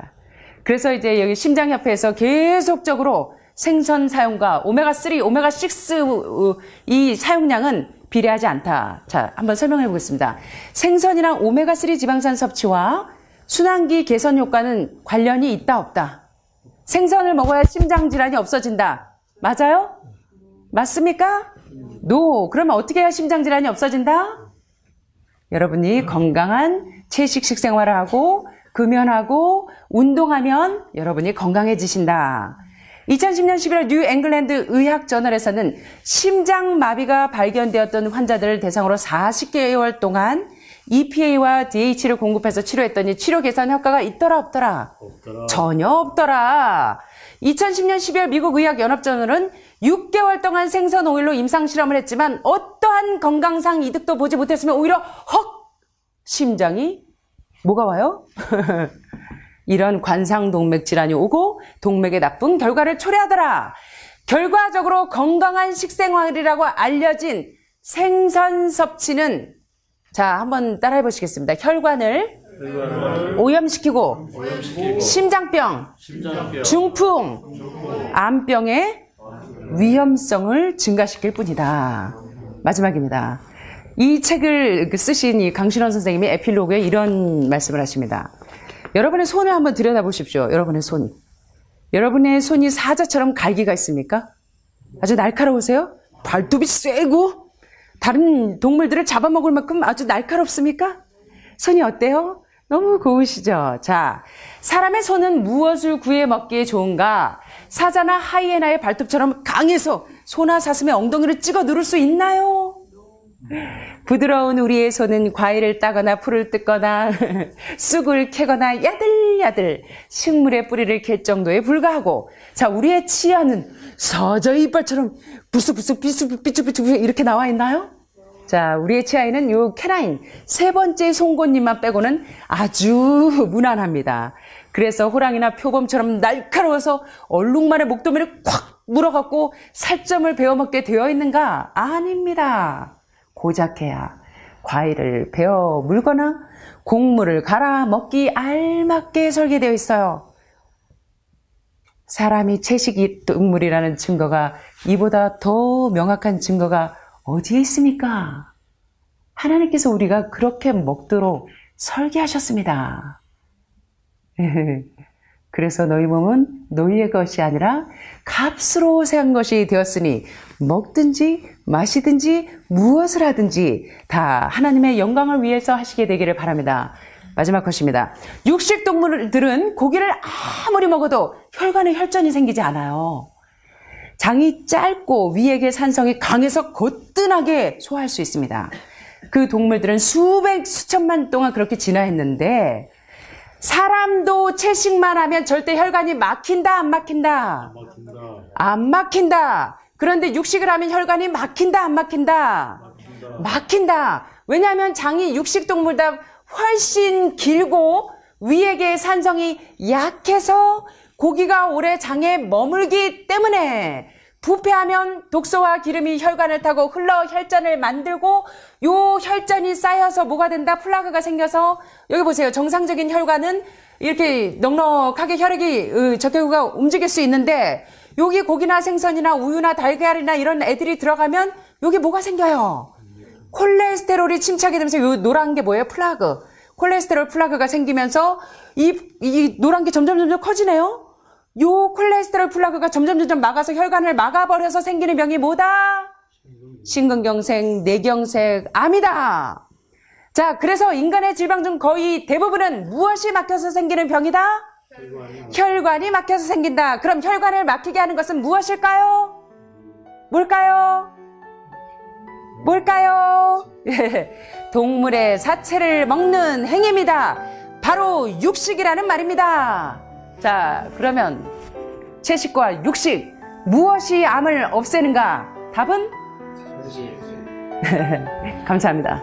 그래서 이제 여기 심장협회에서 계속적으로 생선 사용과 오메가3, 오메가6 이 사용량은 비례하지 않다. 자, 한번 설명해 보겠습니다. 생선이랑 오메가3 지방산 섭취와 순환기 개선 효과는 관련이 있다, 없다? 생선을 먹어야 심장 질환이 없어진다. 맞아요? 맞습니까? No. 그러면 어떻게 해야 심장 질환이 없어진다? 여러분이 건강한 채식 식생활을 하고 금연하고 운동하면 여러분이 건강해지신다. 2010년 11월 뉴 앵글랜드 의학 저널에서는 심장마비가 발견되었던 환자들을 대상으로 40개월 동안 EPA와 DH를 공급해서 치료했더니 치료 개선 효과가 있더라 없더라? 전혀 없더라. 2010년 12월 미국 의학연합저널은 6개월 동안 생선 오일로 임상실험을 했지만 어떠한 건강상 이득도 보지 못했으면 오히려 헉! 심장이 뭐가 와요? 이런 관상동맥 질환이 오고 동맥에 나쁜 결과를 초래하더라. 결과적으로 건강한 식생활이라고 알려진 생선 섭취는 자, 한번 따라해 보시겠습니다. 혈관을 오염시키고 심장병, 중풍, 암병의 위험성을 증가시킬 뿐이다. 마지막입니다. 이 책을 쓰신 이 강신원 선생님이 에필로그에 이런 말씀을 하십니다. 여러분의 손을 한번 들여다보십시오. 여러분의 손. 여러분의 손이 사자처럼 갈기가 있습니까? 아주 날카로우세요? 발톱이 세고 다른 동물들을 잡아먹을 만큼 아주 날카롭습니까? 손이 어때요? 너무 고우시죠? 자, 사람의 손은 무엇을 구해 먹기에 좋은가? 사자나 하이에나의 발톱처럼 강해서 소나 사슴의 엉덩이를 찍어 누를 수 있나요? 부드러운 우리의 손은 과일을 따거나 풀을 뜯거나 쑥을 캐거나 야들야들 식물의 뿌리를 캘 정도에 불과하고 자, 우리의 치아는 사자의 이빨처럼 부스부스 삐죽삐죽 이렇게 나와 있나요? 자, 우리의 치아에는 요 캐나인 세 번째 송곳니만 빼고는 아주 무난합니다. 그래서 호랑이나 표범처럼 날카로워서 얼룩말의 목도미를 콱 물어갖고 살점을 베어먹게 되어 있는가? 아닙니다. 고작해야 과일을 베어 물거나 곡물을 갈아 먹기 알맞게 설계되어 있어요. 사람이 채식 동물이라는 증거가 이보다 더 명확한 증거가 어디에 있습니까? 하나님께서 우리가 그렇게 먹도록 설계하셨습니다. 그래서 너희 몸은 너희의 것이 아니라 값으로 산 것이 되었으니 먹든지 마시든지 무엇을 하든지 다 하나님의 영광을 위해서 하시게 되기를 바랍니다. 마지막 것입니다. 육식동물들은 고기를 아무리 먹어도 혈관에 혈전이 생기지 않아요. 장이 짧고 위액의 산성이 강해서 거뜬하게 소화할 수 있습니다. 그 동물들은 수천만 동안 그렇게 진화했는데 사람도 채식만 하면 절대 혈관이 막힌다, 안 막힌다? 안 막힌다. 그런데 육식을 하면 혈관이 막힌다, 안 막힌다? 막힌다. 왜냐하면 장이 육식동물보다 훨씬 길고 위액의 산성이 약해서 고기가 오래 장에 머물기 때문에 부패하면 독소와 기름이 혈관을 타고 흘러 혈전을 만들고 요 혈전이 쌓여서 뭐가 된다? 플라그가 생겨서 여기 보세요. 정상적인 혈관은 이렇게 넉넉하게 혈액이 적혈구가 움직일 수 있는데 여기 고기나 생선이나 우유나 달걀이나 이런 애들이 들어가면 여기 뭐가 생겨요? 콜레스테롤이 침착이 되면서 요 노란 게 뭐예요? 플라그. 콜레스테롤 플라그가 생기면서 이 노란 게 점점 커지네요. 요 콜레스테롤 플라그가 점점 막아서 혈관을 막아버려서 생기는 병이 뭐다? 심근경색, 뇌경색, 암이다. 자, 그래서 인간의 질병 중 거의 대부분은 무엇이 막혀서 생기는 병이다? 혈관이 막혀서 생긴다. 그럼 혈관을 막히게 하는 것은 무엇일까요? 뭘까요? 동물의 사체를 먹는 행위입니다. 바로 육식이라는 말입니다. 자, 그러면 채식과 육식 무엇이 암을 없애는가? 답은? 감사합니다.